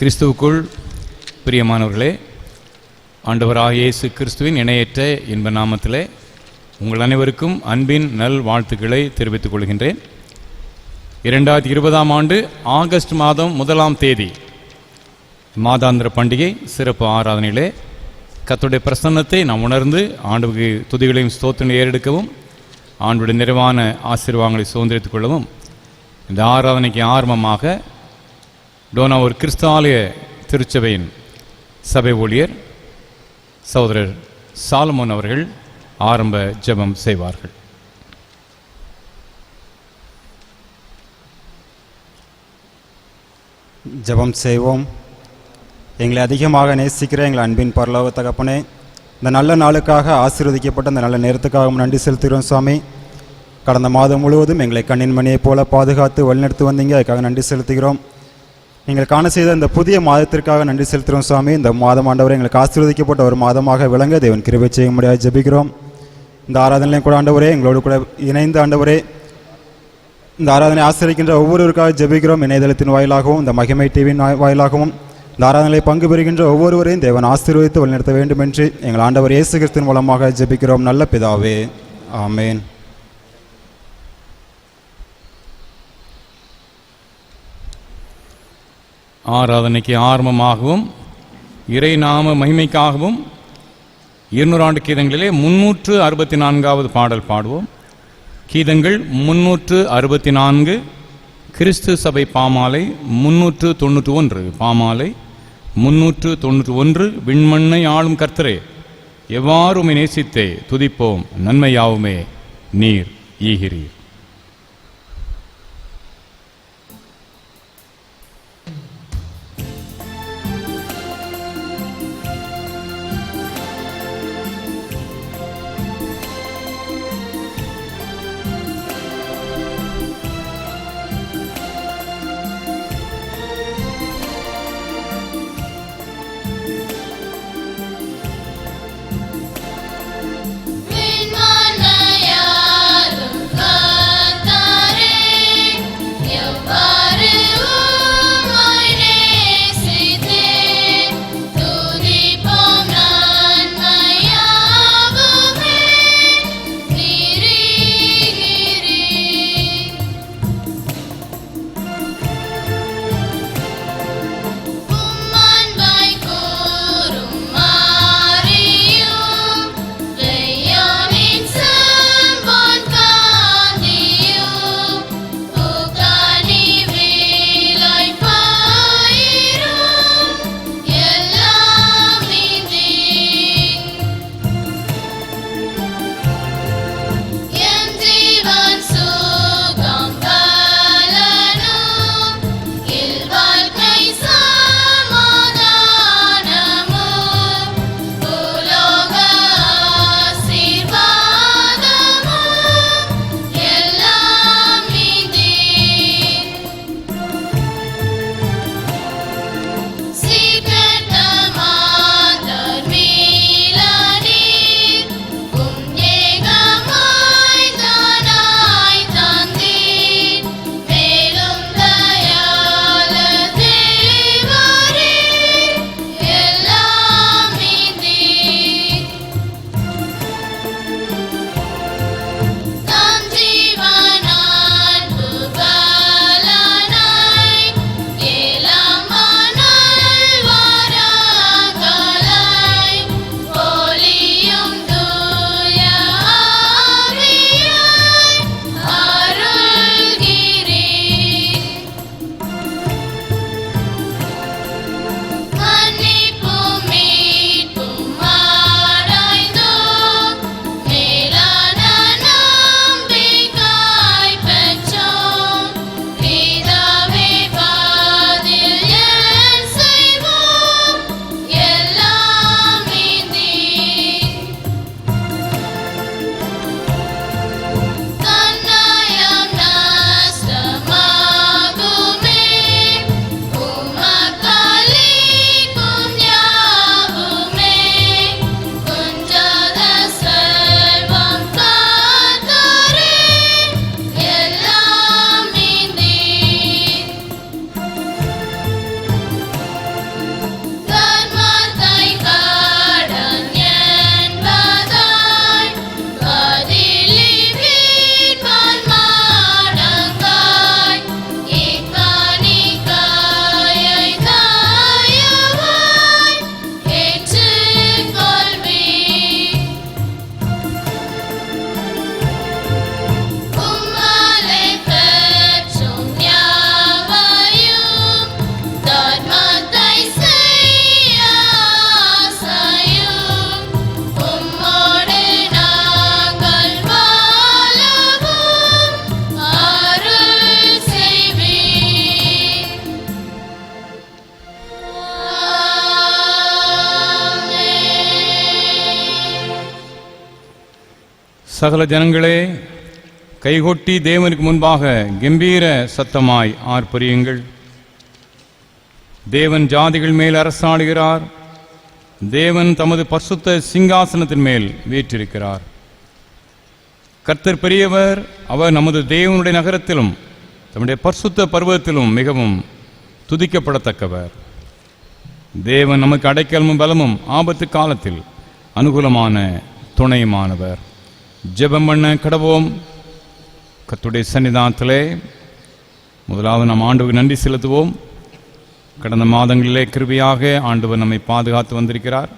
கிறிஸ்துவுக்குள் பிரியமானவர்களே, ஆண்டவராகிய இயேசு கிறிஸ்துவின் இணையற்ற இன்ப நாமத்திலே உங்கள் அனைவருக்கும் அன்பின் நல் வாழ்த்துக்களை தெரிவித்துக் கொள்கின்றேன். 2020 ஆண்டு ஆகஸ்ட் மாதம் 1ஆம் தேதி மாதாந்திர பண்டிகை சிறப்பு ஆராதனையிலே கர்த்தருடைய பிரசன்னத்தை நாம் உணர்ந்து ஆண்டவருக்கு துதிகளையும் ஸ்தோத்திரங்களை ஏறெடுக்கவும் ஆண்டுடைய நிறைவான ஆசீர்வாதங்களை சுதந்திரித்துக் கொள்ளவும் இந்த ஆராதனைக்கு ஆரம்பமாக டோனாவூர் கிறிஸ்தாலய திருச்சபையின் சபை ஊழியர் சகோதரர் சாலமோன் அவர்கள் ஆரம்ப ஜெபம் செய்வார்கள். ஜெபம் செய்வோம். எங்களை அதிகமாக நேசிக்கிற எங்கள் அன்பின் பரலோக தகப்பனே, இந்த நல்ல நாளுக்காக ஆசீர்வதிக்கப்பட்ட இந்த நல்ல நேரத்துக்காக நன்றி செலுத்துகிறோம் சுவாமி. கடந்த மாதம் முழுவதும் எங்களை கண்ணின் மணியைப் போல பாதுகாத்து வழிநடத்தி வந்தீங்க, அதுக்காக நன்றி செலுத்துகிறோம். நீங்கள் காண செய்த இந்த புதிய மாதத்திற்காக நன்றி செலுத்துகிறோம் சுவாமி. இந்த மாதம் ஆண்டவரை எங்களுக்கு ஆசீர்வதிக்கப்பட்ட ஒரு மாதமாக விளங்க தேவன் கிருபை செய்ய முடியாது ஜெபிக்கிறோம். இந்த ஆராதனையும் கூட ஆண்டவரே எங்களோடு கூட இணைந்த ஆண்டவரே இந்த ஆராதனை ஆசிரிக்கின்ற ஒவ்வொருவருக்காக ஜெபிக்கிறோம். இணையதளத்தின் வாயிலாகவும் இந்த மகிமை டிவியின் வாயிலாகவும் இந்த ஆராதனையை பங்கு பெறுகின்ற ஒவ்வொருவரையும் தேவன் ஆசீர்வதித்து வழிநடத்த வேண்டும் என்று எங்கள் ஆண்டவர் இயேசு கிறிஸ்துவின் மூலமாக ஜெபிக்கிறோம் நல்ல பிதாவே, ஆமேன். ஆராதனைக்கு ஆரம்பமாகவும் இறை நாம மகிமைக்காகவும் 200 ஆண்டு கீதங்களிலே 364வது பாடல் பாடுவோம். கீதங்கள் 364, கிறிஸ்து சபை பாமாலை 391, பாமாலை 391. விண்மண்ணை ஆளும் கர்த்தரே, எவ்வாறு உம்மை நேசித்தே துதிப்போம், நன்மையாவுமே நீர் ஈகிறீர். விண்மண்ணையாளும் சகல ஜனங்களே, கைகொட்டி தேவனுக்கு முன்பாக கம்பீர சத்தமாய் ஆர்ப்பரியுங்கள். தேவன் ஜாதிகள் மேல் அரசாடுகிறார். தேவன் தமது பரிசுத்த சிங்காசனத்தின் மேல் வீற்றிருக்கிறார். கர்த்தர் பெரியவர். அவர் நமது தேவனுடைய நகரத்திலும் தம்முடைய பரிசுத்த பர்வதத்திலும் மிகவும் துதிக்கப்படத்தக்கவர். தேவன் நமக்கு அடைக்கலமும் பலமும் ஆபத்து காலத்தில் அனுகூலமான துணையுமானவர். ஜெபம் பண்ண கடவோம். கர்த்தருடைய சன்னிதானத்திலே முதலாவது நாம் ஆண்டவருக்கு நன்றி செலுத்துவோம். கடந்த மாதங்களிலே கிருபையாக ஆண்டவர் நம்மை பாதுகாத்து வந்திருக்கிறார்.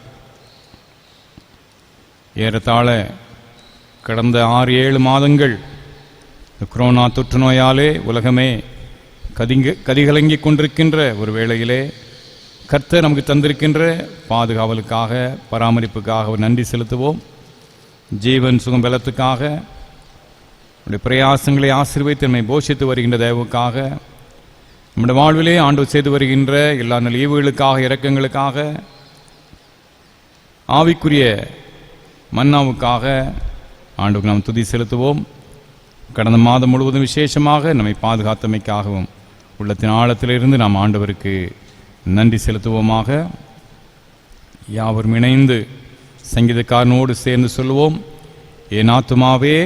ஏறத்தாழ கடந்த 6-7 மாதங்கள் கொரோனா தொற்று நோயாலே உலகமே கதிகலங்கிக் கொண்டிருக்கின்ற ஒரு வேளையிலே கர்த்தர் நமக்கு தந்திருக்கின்ற பாதுகாவலுக்காக, பராமரிப்புக்காக நன்றி செலுத்துவோம். ஜீவன் சுகம் பலத்துக்காக, நம்முடைய பிரயாசங்களை ஆசீர்வதித்து நம்மை போஷித்து வருகின்ற தயவுக்காக, நம்முடைய வாழ்விலே ஆண்டவர் செய்து வருகின்ற எல்லா நல்ல ஈவுகளுக்காக, இரக்கங்களுக்காக, ஆவிக்குரிய மன்னாவுக்காக ஆண்டுக்கு நாம் துதி செலுத்துவோம். கடந்த மாதம் முழுவதும் விசேஷமாக நம்மை பாதுகாத்தமைக்காகவும் உள்ளத்தின் ஆழத்திலிருந்து நாம் ஆண்டவருக்கு நன்றி செலுத்துவோமாக. யாவரும் இணைந்து சங்கீதக்காரனோடு சேர்ந்து சொல்லுவோம். என் ஆத்துமாவே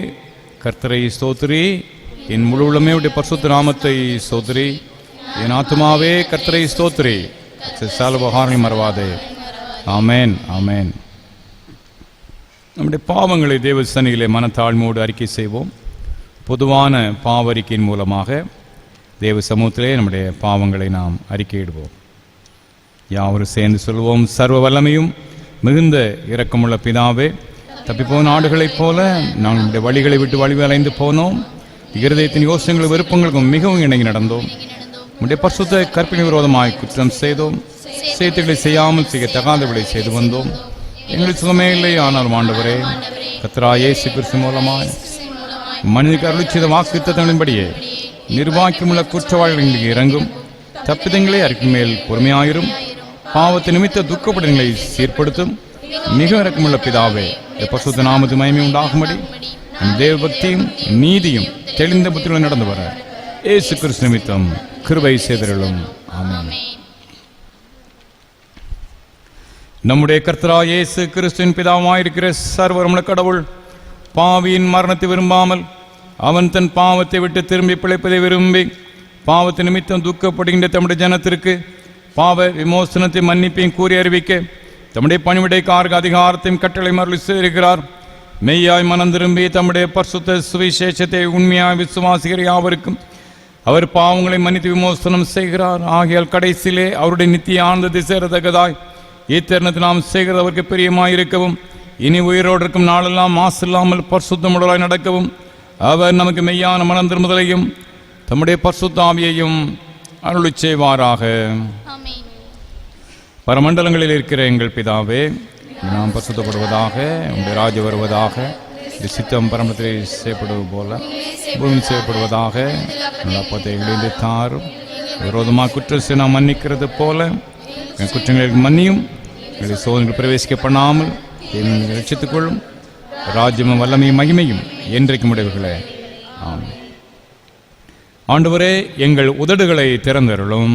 கர்த்தரை ஸ்தோத்திரி, என் முழு உள்ளமே உடைய பரிசுத்த நாமத்தை ஸ்தோத்திரி. என் ஆத்துமாவே கர்த்தரை ஸ்தோத்திரி, சாலபகாரனை மறவாதே. ஆமேன், ஆமேன். நம்முடைய பாவங்களை தேவ சன்னிதியிலே மனத்தாழ்மையோடு அறிக்கை செய்வோம். பொதுவான பாவ அறிக்கையின் மூலமாக தேவ சமூகத்திலே நம்முடைய பாவங்களை நாம் அறிக்கையிடுவோம். யாவரும் சேர்ந்து சொல்வோம். சர்வ வல்லமையும் மிகுந்த இரக்கமுள்ள பிதாவே, தப்பிப்போன ஆடுகளைப் போல நாம் நம்முடைய வழிகளை விட்டு வழிவலைந்து போனோம். இருதயத்தின் யோசனைகளும் விருப்பங்களுக்கும் மிகவும் இணங்கி நடந்தோம். நம்முடைய பரிசுத்த கற்பிணி விரோதமாய் குற்றம் செய்தோம். சேத்துக்களை செய்யாமல் செய்ய தகாதவளை செய்து வந்தோம். எங்களுக்கு சுகமே இல்லை. ஆனால் ஆண்டவரே, கர்த்தராகிய இயேசு கிறிஸ்து மூலமாய் மனிதனுக்கு அருளி செய்த வாக்குத்தத்தங்களின்படியே நிர்வாகியமுள்ள குற்றவாளிகளுக்கு இறங்கும். தப்பிதங்களை அறிக்கை மேல் பொறுமையாயிரும். பாவத்தை நிமித்த துக்கப்படங்களை சீர்படுத்தும் மிக இரக்கமுள்ள பிதாவே, பரிசுத்த நாமத்து மகிமை உண்டாகும்படி தேவ பக்தியும் நீதியும் தெளிந்த புத்தியுடன் நடந்து வர இயேசு கிறிஸ்து நிமித்தம் கிருபை செய்தருளும். ஆமென். நம்முடைய கர்த்தராகிய இயேசு கிறிஸ்துவின் பிதாவாயிருக்கிற சர்வவல்லமையுள்ள கடவுள் பாவியின் மரணத்தை விரும்பாமல் அவன் தன் பாவத்தை விட்டு திரும்பி பிழைப்பதை விரும்பி பாவத்தை நிமித்தம் துக்கப்படுகின்ற தம்முடைய ஜனத்திற்கு பாவ விமோசனத்தை மன்னிப்பையும் கூறி அறிவிக்க தம்முடைய பணிவிடைக்காரருக்கு அதிகாரத்தையும் கட்டளை மருளி செய்திருக்கிறார். மெய்யாய் மனம் திரும்பி தம்முடைய பரிசுத்த சுவிசேஷத்தை உண்மையாய் விசுவாசிக்கிற யாவருக்கும் அவர் பாவங்களை மன்னித்து விமோசனம் செய்கிறார். ஆகையால் கடைசியிலே அவருடைய நித்திய ஆனந்தத்தை சேரத்தக்கதாய் இத்தருணத்தில் நாம் செய்கிறது அவருக்கு பிரியமாயிருக்கவும் இனி உயிரோடு இருக்கும் நாளெல்லாம் மாசு இல்லாமல் பரிசுத்தமுடலாய் நடக்கவும் அவர் நமக்கு மெய்யான மனம் திரும்புதலையும் தம்முடைய பரிசுத்த ஆவியையும் அருளி செய்வாராக. பரமண்டலங்களில் இருக்கிற எங்கள் பிதாவே, நாம் பரிசுத்தப்படுவதாக, உங்களுடைய ராஜ்யம் வருவதாக, சித்தம் பரமத்தில் செய்யப்படுவது போல பூமி செய்யப்படுவதாக. அப்பத்தை எங்களிருந்து தாரும். விரோதமாக குற்றம் நாம் மன்னிக்கிறது போல எங்கள் குற்றங்களுக்கு மன்னியும். எங்களை சோதனைகள் பிரவேசிக்க பண்ணாமல் ரட்சித்துக் கொள்ளும். ராஜ்யமும் வல்லமையும் மகிமையும் என்றைக்கும் உடையவர்களே. ஆம். ஆண்டவரே, எங்கள் உதடுகளை திறந்தருளும்.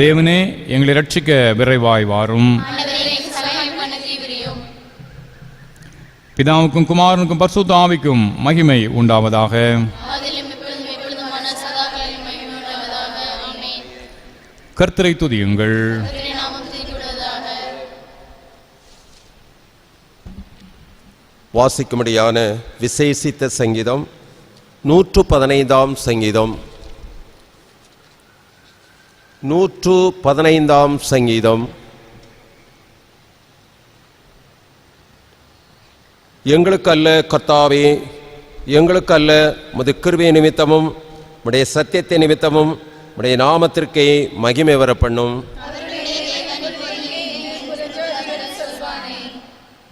தேவனே, எங்களை ரட்சிக்க விரைவாய் வாரும். பிதாவுக்கும் குமாரனுக்கும் பரிசுத்த ஆவிக்கும் மகிமை உண்டாவதாக. கர்த்தரை துதியுங்கள். வாசிக்கும்படியான விசேஷித்த சங்கீதம் 115ஆம் சங்கீதம். 115ஆம் சங்கீதம். எங்களுக்கு அல்ல கர்த்தாவே, எங்களுக்கு அல்ல, உமது கிருபை நிமித்தமும் உடைய சத்தியத்தை நிமித்தமும் உடைய நாமத்திற்கே மகிமை வர பண்ணும்.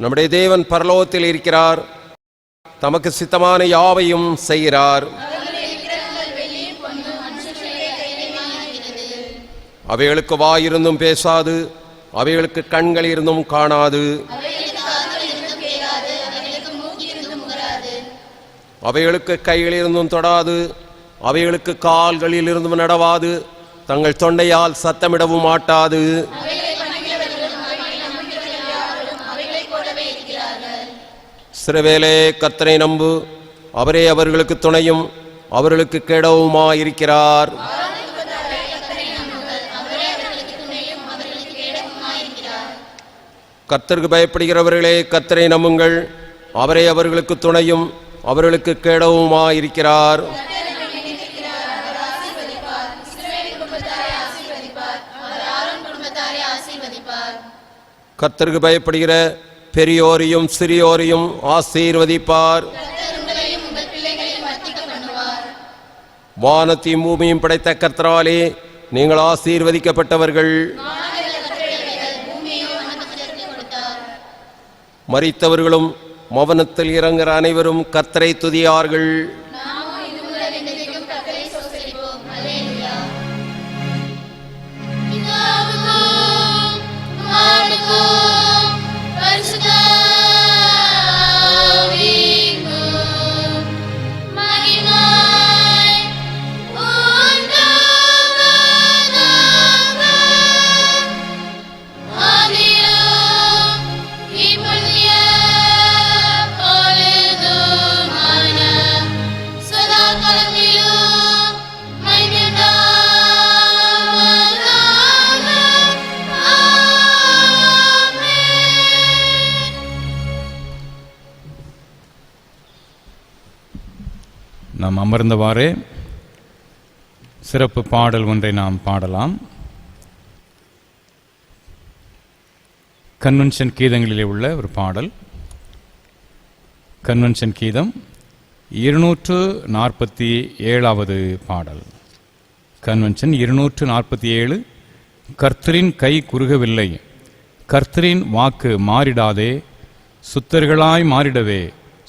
நம்முடைய தேவன் பரலோகத்தில் இருக்கிறார். தமக்கு சித்தமான யாவையும் செய்கிறார். அவைகளுக்கு வாயிருந்தும் பேசாது, அவைகளுக்கு கண்கள் இருந்தும் காணாது, அவைகளுக்கு கைகளிலிருந்தும் தொடாது, அவைகளுக்கு கால்களிலிருந்தும் நடவாது, தங்கள் தொண்டையால் சத்தமிடவும் மாட்டாது. சிறுவேலே கர்த்தரை நம்பு, அவரே அவர்களுக்கு துணையும் அவர்களுக்கு கேடவுமாயிருக்கிறார். கர்த்தருக்கு பயப்படுகிறவர்களே கர்த்தரை நம்புங்கள், அவரே அவர்களுக்கு துணையும் அவர்களுக்கு கேடவுமாயிருக்கிறார். கர்த்தருக்கு பயப்படுகிற பெரியோரையும் சிறியோரையும் ஆசீர்வதிப்பார். வானத்தையும் பூமியும் படைத்த கர்த்தராலே நீங்கள் ஆசீர்வதிக்கப்பட்டவர்கள். மரித்தவர்களும் மவனத்தில் இறங்குற அனைவரும் கர்த்தரை துதியார்கள். நாம் அமர்ந்தவாறே சிறப்பு பாடல் ஒன்றை நாம் பாடலாம். கன்வென்ஷன் கீதங்களிலே உள்ள ஒரு பாடல். கன்வென்ஷன் கீதம் 247வது பாடல். கன்வென்ஷன் 247. கர்த்தரின் கை குறுகவில்லை, கர்த்தரின் வாக்கு மாறிடாதே, சுத்தர்களாய் மாறிடவே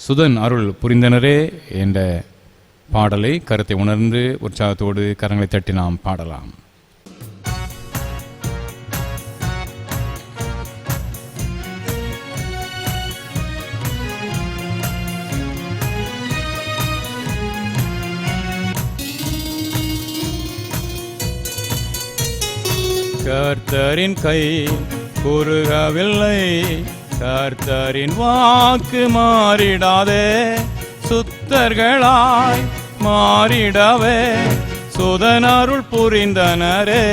சுதன் அருள் புரிந்தனரே என்ற பாடலை கருத்தை உணர்ந்து உற்சாகத்தோடு கரங்களை தட்டி நாம் பாடலாம். கர்த்தரின் கை குறுகவில்லை, கர்த்தரின் வாக்கு மாறிடாதே, சுத்தர்களாய் மாறிடவே சுதனருள் புரிந்தனரே.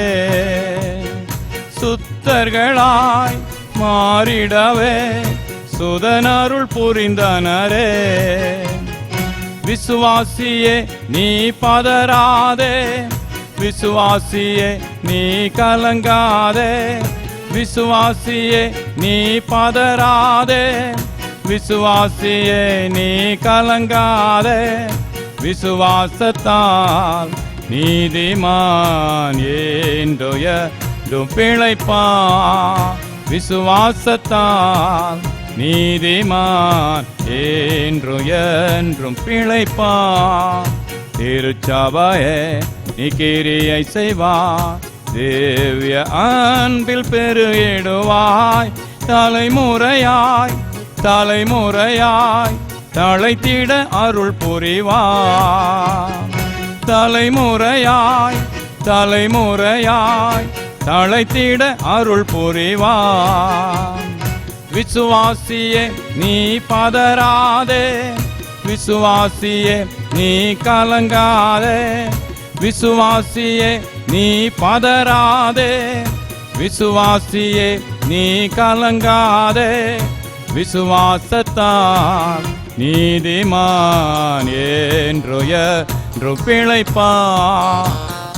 சுத்தர்களாய் மாறிடவே சுதனருள் புரிந்தனரே. விசுவாசியே நீ பதறாதே, விசுவாசியே நீ கலங்காதே, விசுவாசியே நீ பதறாதே, விசுவாசியே நீ கலங்காதே. விசுவாசத்தால் நீதிமான் என்றும் பிழைப்பான். விசுவாசத்தால் நீதிமான் என்றும் பிழைப்பான். திருச்சபையே நீ கிரியை செய்வாய், தேவிய அன்பில் பெருகிடுவாய். தலைமுறையாய் தலைமுறையாய் தழைத்திட அருள் புரிவாய். தலைமுறையாய் தலைமுறையாய் தழைத்திட அருள் புரிவாய். விசுவாசியே நீ பதறாதே, விசுவாசியே நீ கலங்காதே, விசுவாசியே நீ பதறாதே, விசுவாசியே நீ கலங்காதே. விசுவாசத்தால் நீதிமான் என்றும் பிழைப்பான்.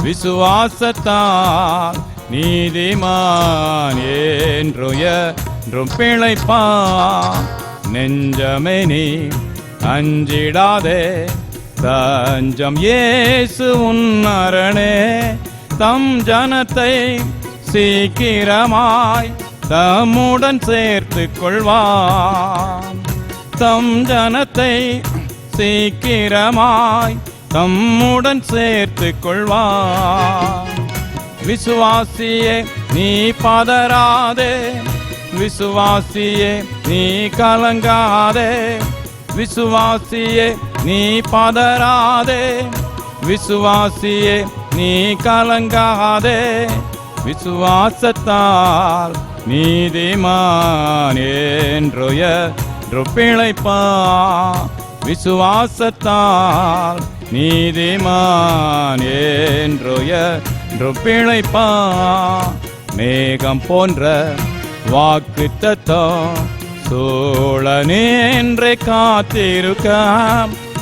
விசுவாசத்தால் நீதிமான் என்றும் பிழைப்பான். நெஞ்சமே நீ அஞ்சிடாதே, தஞ்சம் இயேசு உன் அரணே. தம் ஜனத்தை சீக்கிரமாய் தம்முடன் சேர்த்துக் கொள்வான். தம் ஜனத்தை சீக்கிரமாய் தம்முடன் சேர்த்துக் கொள்வான். விசுவாசியே நீ பதறாதே, விசுவாசியே நீ கலங்காதே, விசுவாசியே நீ பதறாதே, விசுவாசியே நீ கலங்காதே, விசுவாசத்தால் நீதிமான் என்று பிழைப்பா, விசுவாசத்தால் நீதிமான் என்று பிழைப்பா. மேகம் போன்ற வாக்குத்தத்தம் சூழ நின்றே காத்திருக்க,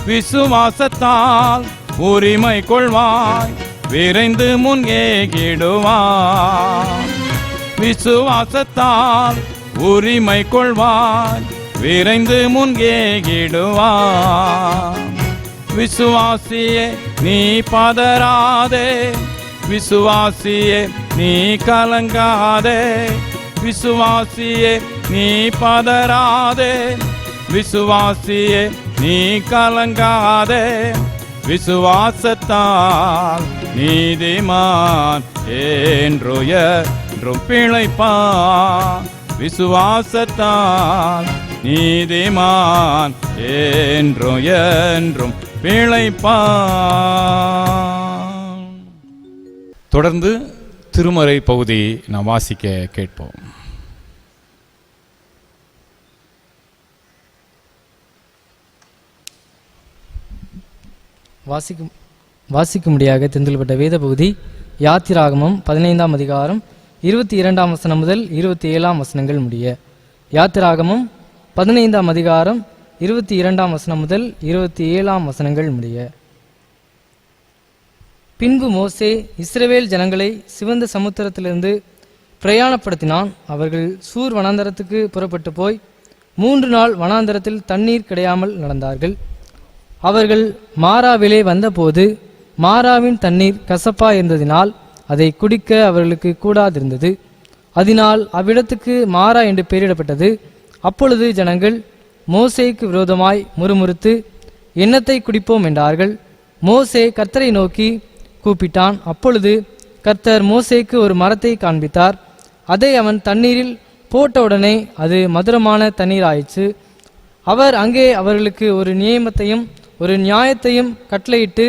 விசுவாசத்தால் உரிமை கொள்வாய், விரைந்து முன்னேகிடுவாய். விசுவாசத்தால் உரிமை கொள்வாய், விரைந்து முன்னேகிடுவாய். விசுவாசியே நீ பதறாதே, விசுவாசியே நீ கலங்காதே, விசுவாசியே நீ பதறாதே, விசுவாசியே நீ கலங்காதே, விசுவாசத்தால் நீதிமான் என்றும் பிழைப்பா, விசுவாசத்தால் நீதிமான் என்றும் பிழைப்பா. தொடர்ந்து திருமறை பகுதி நாம் வாசிக்க கேட்போம். வாசிக்கும்படியாக தெரிந்துகொள்ளப்பட்ட வேத பகுதி யாத்திராகமம் 15ஆம் அதிகாரம் 22ஆம் வசனம் முதல் 27ஆம் வசனங்கள் முடிய. யாத்திராகமம் 15ஆம் அதிகாரம் 22ஆம் வசனம் முதல் 27ஆம் வசனங்கள் முடிய. பின்பு மோசே இஸ்ரவேல் ஜனங்களை சிவந்த சமுத்திரத்திலிருந்து பிரயாணப்படுத்தினான். அவர்கள் சூர் வனாந்தரத்துக்கு புறப்பட்டு போய் 3 நாள் வனாந்தரத்தில் தண்ணீர் கிடையாமல் நடந்தார்கள். அவர்கள் மாராவிலே வந்தபோது மாராவின் தண்ணீர் கசப்பா இருந்ததினால் அதை குடிக்க அவர்களுக்கு கூடாதிருந்தது. அதனால் அவ்விடத்துக்கு மாரா என்று பெயரிடப்பட்டது. அப்பொழுது ஜனங்கள் மோசேக்கு விரோதமாய் முறுமுறுத்து எண்ணத்தை குடிப்போம் என்றார்கள். மோசே கர்த்தரை நோக்கி கூப்பிட்டான். அப்பொழுது கர்த்தர் மோசேக்கு ஒரு மரத்தை காண்பித்தார். அதை அவன் தண்ணீரில் போட்டவுடனே அது மதுரமான தண்ணீர் ஆயிற்று. அவர் அங்கே அவர்களுக்கு ஒரு நியமத்தையும் ஒரு நியாயத்தையும் கட்டளையிட்டு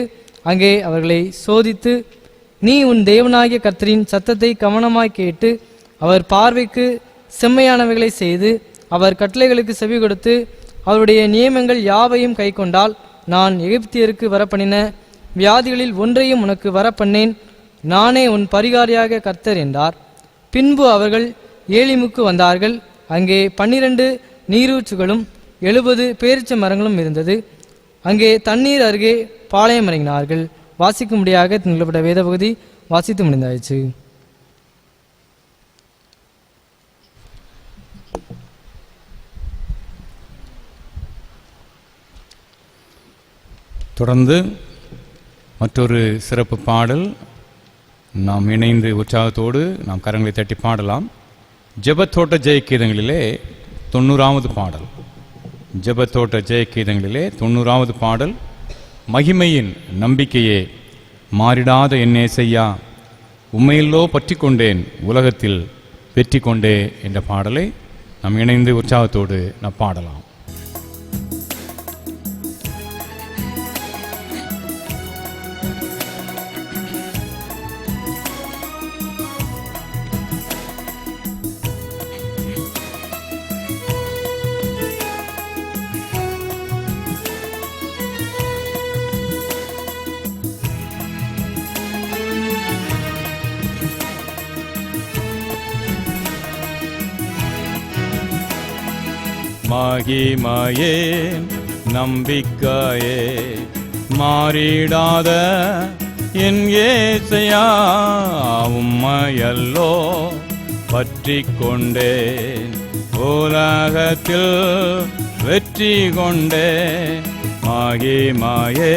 அங்கே அவர்களை சோதித்து, நீ உன் தேவனாகிய கர்த்தரின் சத்தத்தை கவனமாய் கேட்டு அவர் பார்வைக்கு செம்மையானவைகளை செய்து அவர் கட்டளைகளுக்கு செவி கொடுத்து அவருடைய நியமங்கள் யாவையும் கை கொண்டால் நான் எகிப்தியருக்கு வரப்பண்ணின வியாதிகளில் ஒன்றையும் உனக்கு வரப்பண்ணேன், நானே உன் பரிகாரியாக கர்த்தர் என்றார். பின்பு அவர்கள் ஏலிமுக்கு வந்தார்கள். அங்கே 12 நீரூற்றுகளும் 70 பேரிச்ச மரங்களும் இருந்தது. அங்கே தண்ணீர் அருகே பாளையம் இறங்கினார்கள். வாசிக்கும்படியாக தெரிந்துகொள்ளப்பட்ட வேத பகுதி வாசித்து முடிந்தாயிற்று. தொடர்ந்து மற்றொரு சிறப்பு பாடல் நாம் இணைந்து உற்சாகத்தோடு நாம் கரங்களை தட்டி பாடலாம். ஜெபத்தோட்ட ஜெயகீதங்களிலே 90வது பாடல். ஜெபத்தோட்ட ஜெயகீதங்களிலே 90வது பாடல், மகிமையின் நம்பிக்கையே மாறிடாத என்னே செய்யா உண்மையிலோ பற்றி கொண்டேன் உலகத்தில் வெற்றி கொண்டே என்ற பாடலை நாம் இணைந்து உற்சாகத்தோடு நாம் பாடலாம். மகிமையே நம்பிக்கையே மாறிடாத என் ஏசையா உம்மையல்லோ பற்றி கொண்டேன் உலகத்தில் வெற்றி கொண்டேன். மகிமையே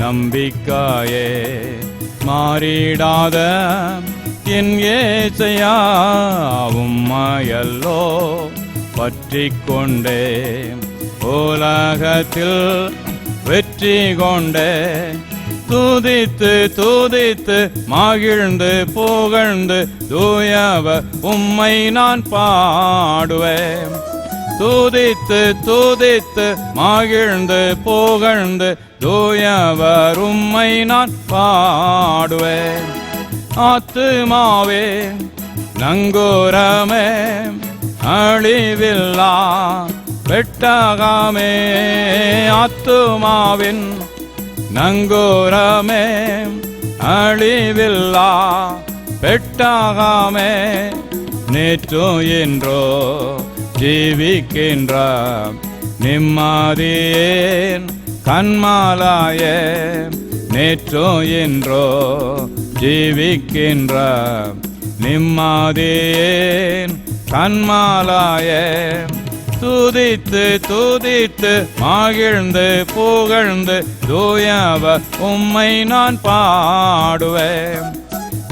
நம்பிக்கையே மாறிடாத என் ஏசையா உம்மையல்லோ பற்றி கொண்டே உலகத்தில் வெற்றி கொண்டே. துதித்து துதித்து மகிழ்ந்து புகழ்ந்து தூயவ உம்மை நான் பாடுவேன். துதித்து துதித்து மகிழ்ந்து புகழ்ந்து தூயவர் உம்மை நான் பாடுவேன். ஆத்துமாவே நங்கூரமே அழிவில்லா பெட்டகமே, ஆத்துமாவின் நங்கூரமே அழிவில்லா பெட்டகமே, நேற்றோ என்றோ ஜீவிக்கின்ற நிம்மதியேன் கண்மாலாயே, நேற்றோ என்றோ ஜீவிக்கின்ற நிம்மதியேன் கண்மாலாயே, துதித்து துதித்து மகிழ்ந்து புகழ்ந்து தூயவர் உம்மை நான் பாடுவேன்.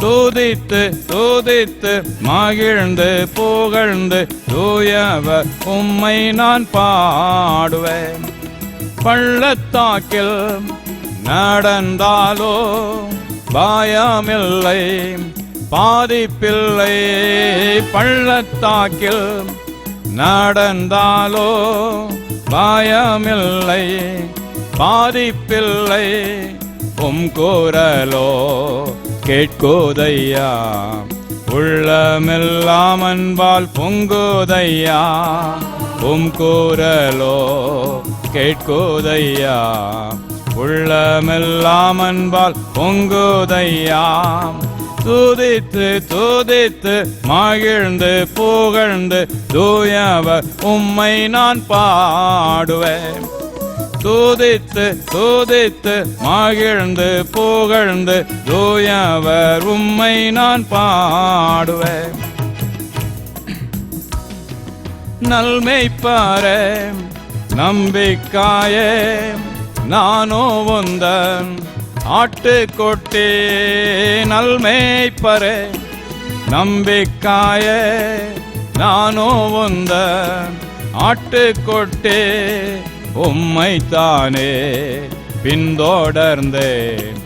துதித்து துதித்து மகிழ்ந்து புகழ்ந்து தூயவர் உம்மை நான் பாடுவேன். பள்ளத்தாக்கில் நடந்தாலோ பயமில்லை பாதிப்பில்லை, பள்ளத்தாக்கில் நடந்தாலோ பயமில்லை பாதிப்பில்லை, உம் குரலோ கேட்குதையா, உள்ளமெல்லாம் அன்பால் பொங்குதையா, உம் குரலோ கேட்குதையா, உள்ளமெல்லாம் அன்பால் பொங்குதையா, துதித்து துதித்து மகிழ்ந்து புகழ்ந்து தூயவர் உம்மை நான் பாடுவேன். துதித்து துதித்து மகிழ்ந்து புகழ்ந்து தூயவர் உம்மை நான் பாடுவேன். நல்மெய்ப்பரே நம்பிக்காயே நானோ உந்தன் ஆட்டுக்குட்டி, நல்மெய்ப்பரே நம்பிக்காயே நானோ உந்தன் ஆட்டுக்குட்டி, உம்மைத்தானே பின்தொடர்ந்தேன்,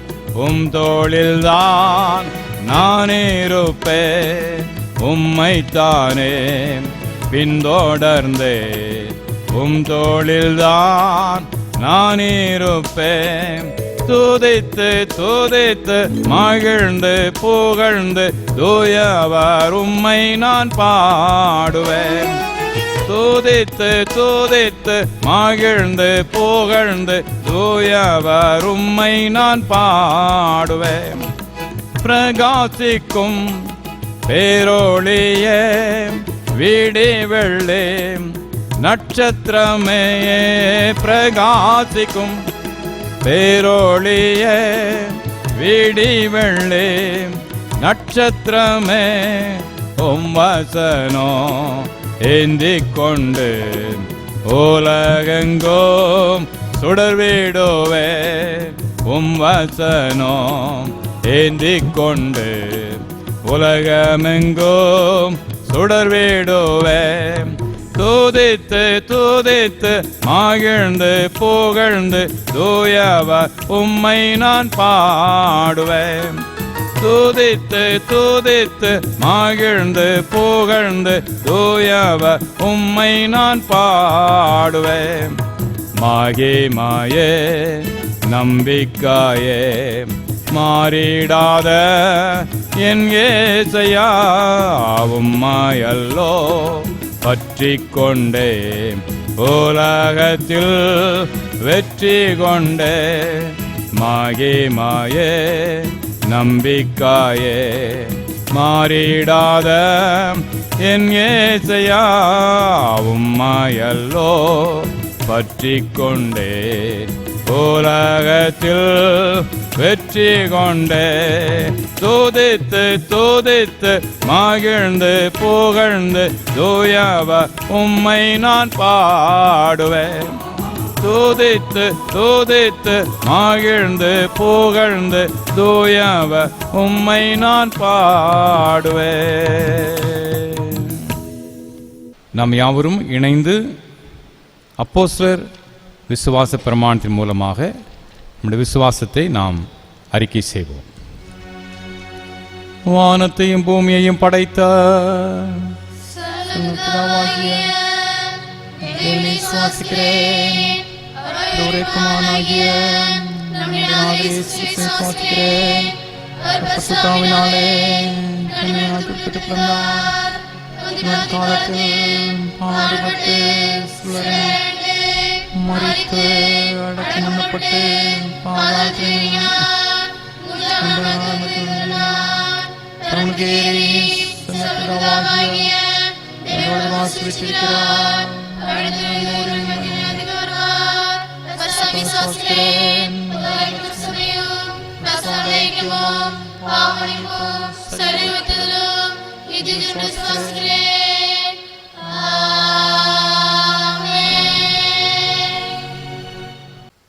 உம் தோளில்தான் நான் இருப்பேன், உம்மைத்தானே பின்தொடர்ந்தேன், உம் தோளில்தான் நான் இருப்பேன். துதித்து துதித்து மகிழ்ந்து புகழ்ந்து தூயவர் உம்மை நான் பாடுவேன். துதித்து துதித்து மகிழ்ந்து புகழ்ந்து தூயவர் உம்மை நான் பாடுவேன். பிரகாசிக்கும் பேரொளியே விடி வெள்ளே நட்சத்திரமே, பிரகாசிக்கும் பேரொளியே விடி வெள்ளே நட்சத்திரமே, உம் வசனோ ஏந்திக் கொண்டு உலகெங்கும் சுடர்விடுவே, உம் வசனோ ஏந்திக் கொண்டு உலகமெங்கும் சுடர்விடுவே. துதித்து துதித்து மகிழ்ந்து புகழ்ந்து தூயவர் உம்மை நான் பாடுவேன். துதித்து துதித்து மகிழ்ந்து புகழ்ந்து தூயவர் உம்மை நான் பாடுவேன். மகிமையே நம்பிக்கையே மாறிடாத என் இயேசையா, உம்மையல்லோ பற்றிக் கொண்டே உலகத்தில் வெற்றி கொண்டே. மகிமையே நம்பிக்கையே மாறிடாத என் இயேசையா, உம்மையல்லோ பற்றிக் கொண்டே உலகத்தில் வெற்றி கொண்டே. துதித்து துதித்து மகிழ்ந்து புகழ்ந்து தூயவர் உம்மை நான் பாடுவேன். துதித்து துதித்து மகிழ்ந்து புகழ்ந்து தூயவர் உம்மை நான் பாடுவேன். நாம் யாவரும் இணைந்து அப்போஸ்தலர் விசுவாச பிரமாணத்தின் மூலமாக நம்முடைய விசுவாசத்தை நாம் அறிக்கை செய்வோம். வானத்தையும் பூமியையும் படைத்த விசுவாசிக்கிறேன். ஒரே குமாரனாகிய நம்முடைய ஆண்டவர் இயேசு கிறிஸ்துவை விசுவாசிக்கிறேன். பரிசுத்தாவினாலே கன்னியாகுமாரிக்கு பிறந்தார். காலத்தில் பாடுபட்டு சிலுவையில் மரித்து அடக்கம் பண்ணப்பட்டு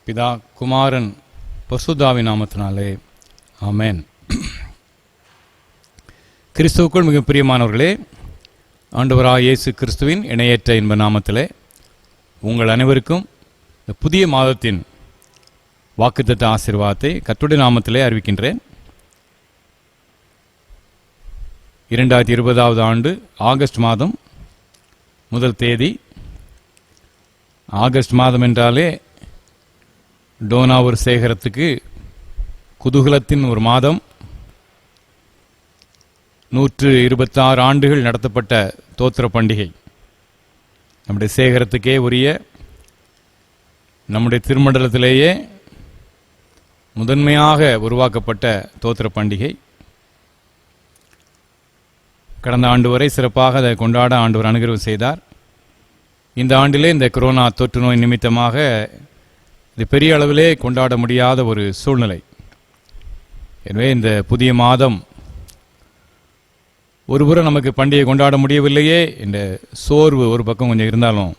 பிதா குமாரன் பரிசுத்தாவின் நாமத்தினாலே ஆமென். கிறிஸ்துவுக்குள் மிக பிரியமானவர்களே, ஆண்டவராகிய இயேசு கிறிஸ்துவின் இணையற்ற இன்ப நாமத்திலே உங்கள் அனைவருக்கும் இந்த புதிய மாதத்தின் வாக்குத்தத்த ஆசீர்வாதத்தை கர்த்தருடைய நாமத்திலே அறிவிக்கின்றேன். 2020 ஆண்டு ஆகஸ்ட் மாதம் முதல் தேதி. ஆகஸ்ட் மாதம் என்றாலே டோனாவூர் சேகரத்துக்கு குதூகலத்தின் ஒரு மாதம். 126 ஆண்டுகள் நடத்தப்பட்ட தோத்திர பண்டிகை நம்முடைய சேகரத்துக்கே உரிய, நம்முடைய திருமண்டலத்திலேயே முதன்மையாக உருவாக்கப்பட்ட தோத்திர பண்டிகை. கடந்த ஆண்டு வரை சிறப்பாக அதை கொண்டாட ஆண்டவர் அனுகிரகம் செய்தார். இந்த ஆண்டிலே இந்த கொரோனா தொற்று நோய் நிமித்தமாக இது பெரிய அளவிலே கொண்டாட முடியாத ஒரு சூழ்நிலை. எனவே இந்த புதிய மாதம் ஒருபுறம் நமக்கு பண்டிகை கொண்டாட முடியவில்லையே என்ற சோர்வு ஒரு பக்கம் கொஞ்சம் இருந்தாலும்,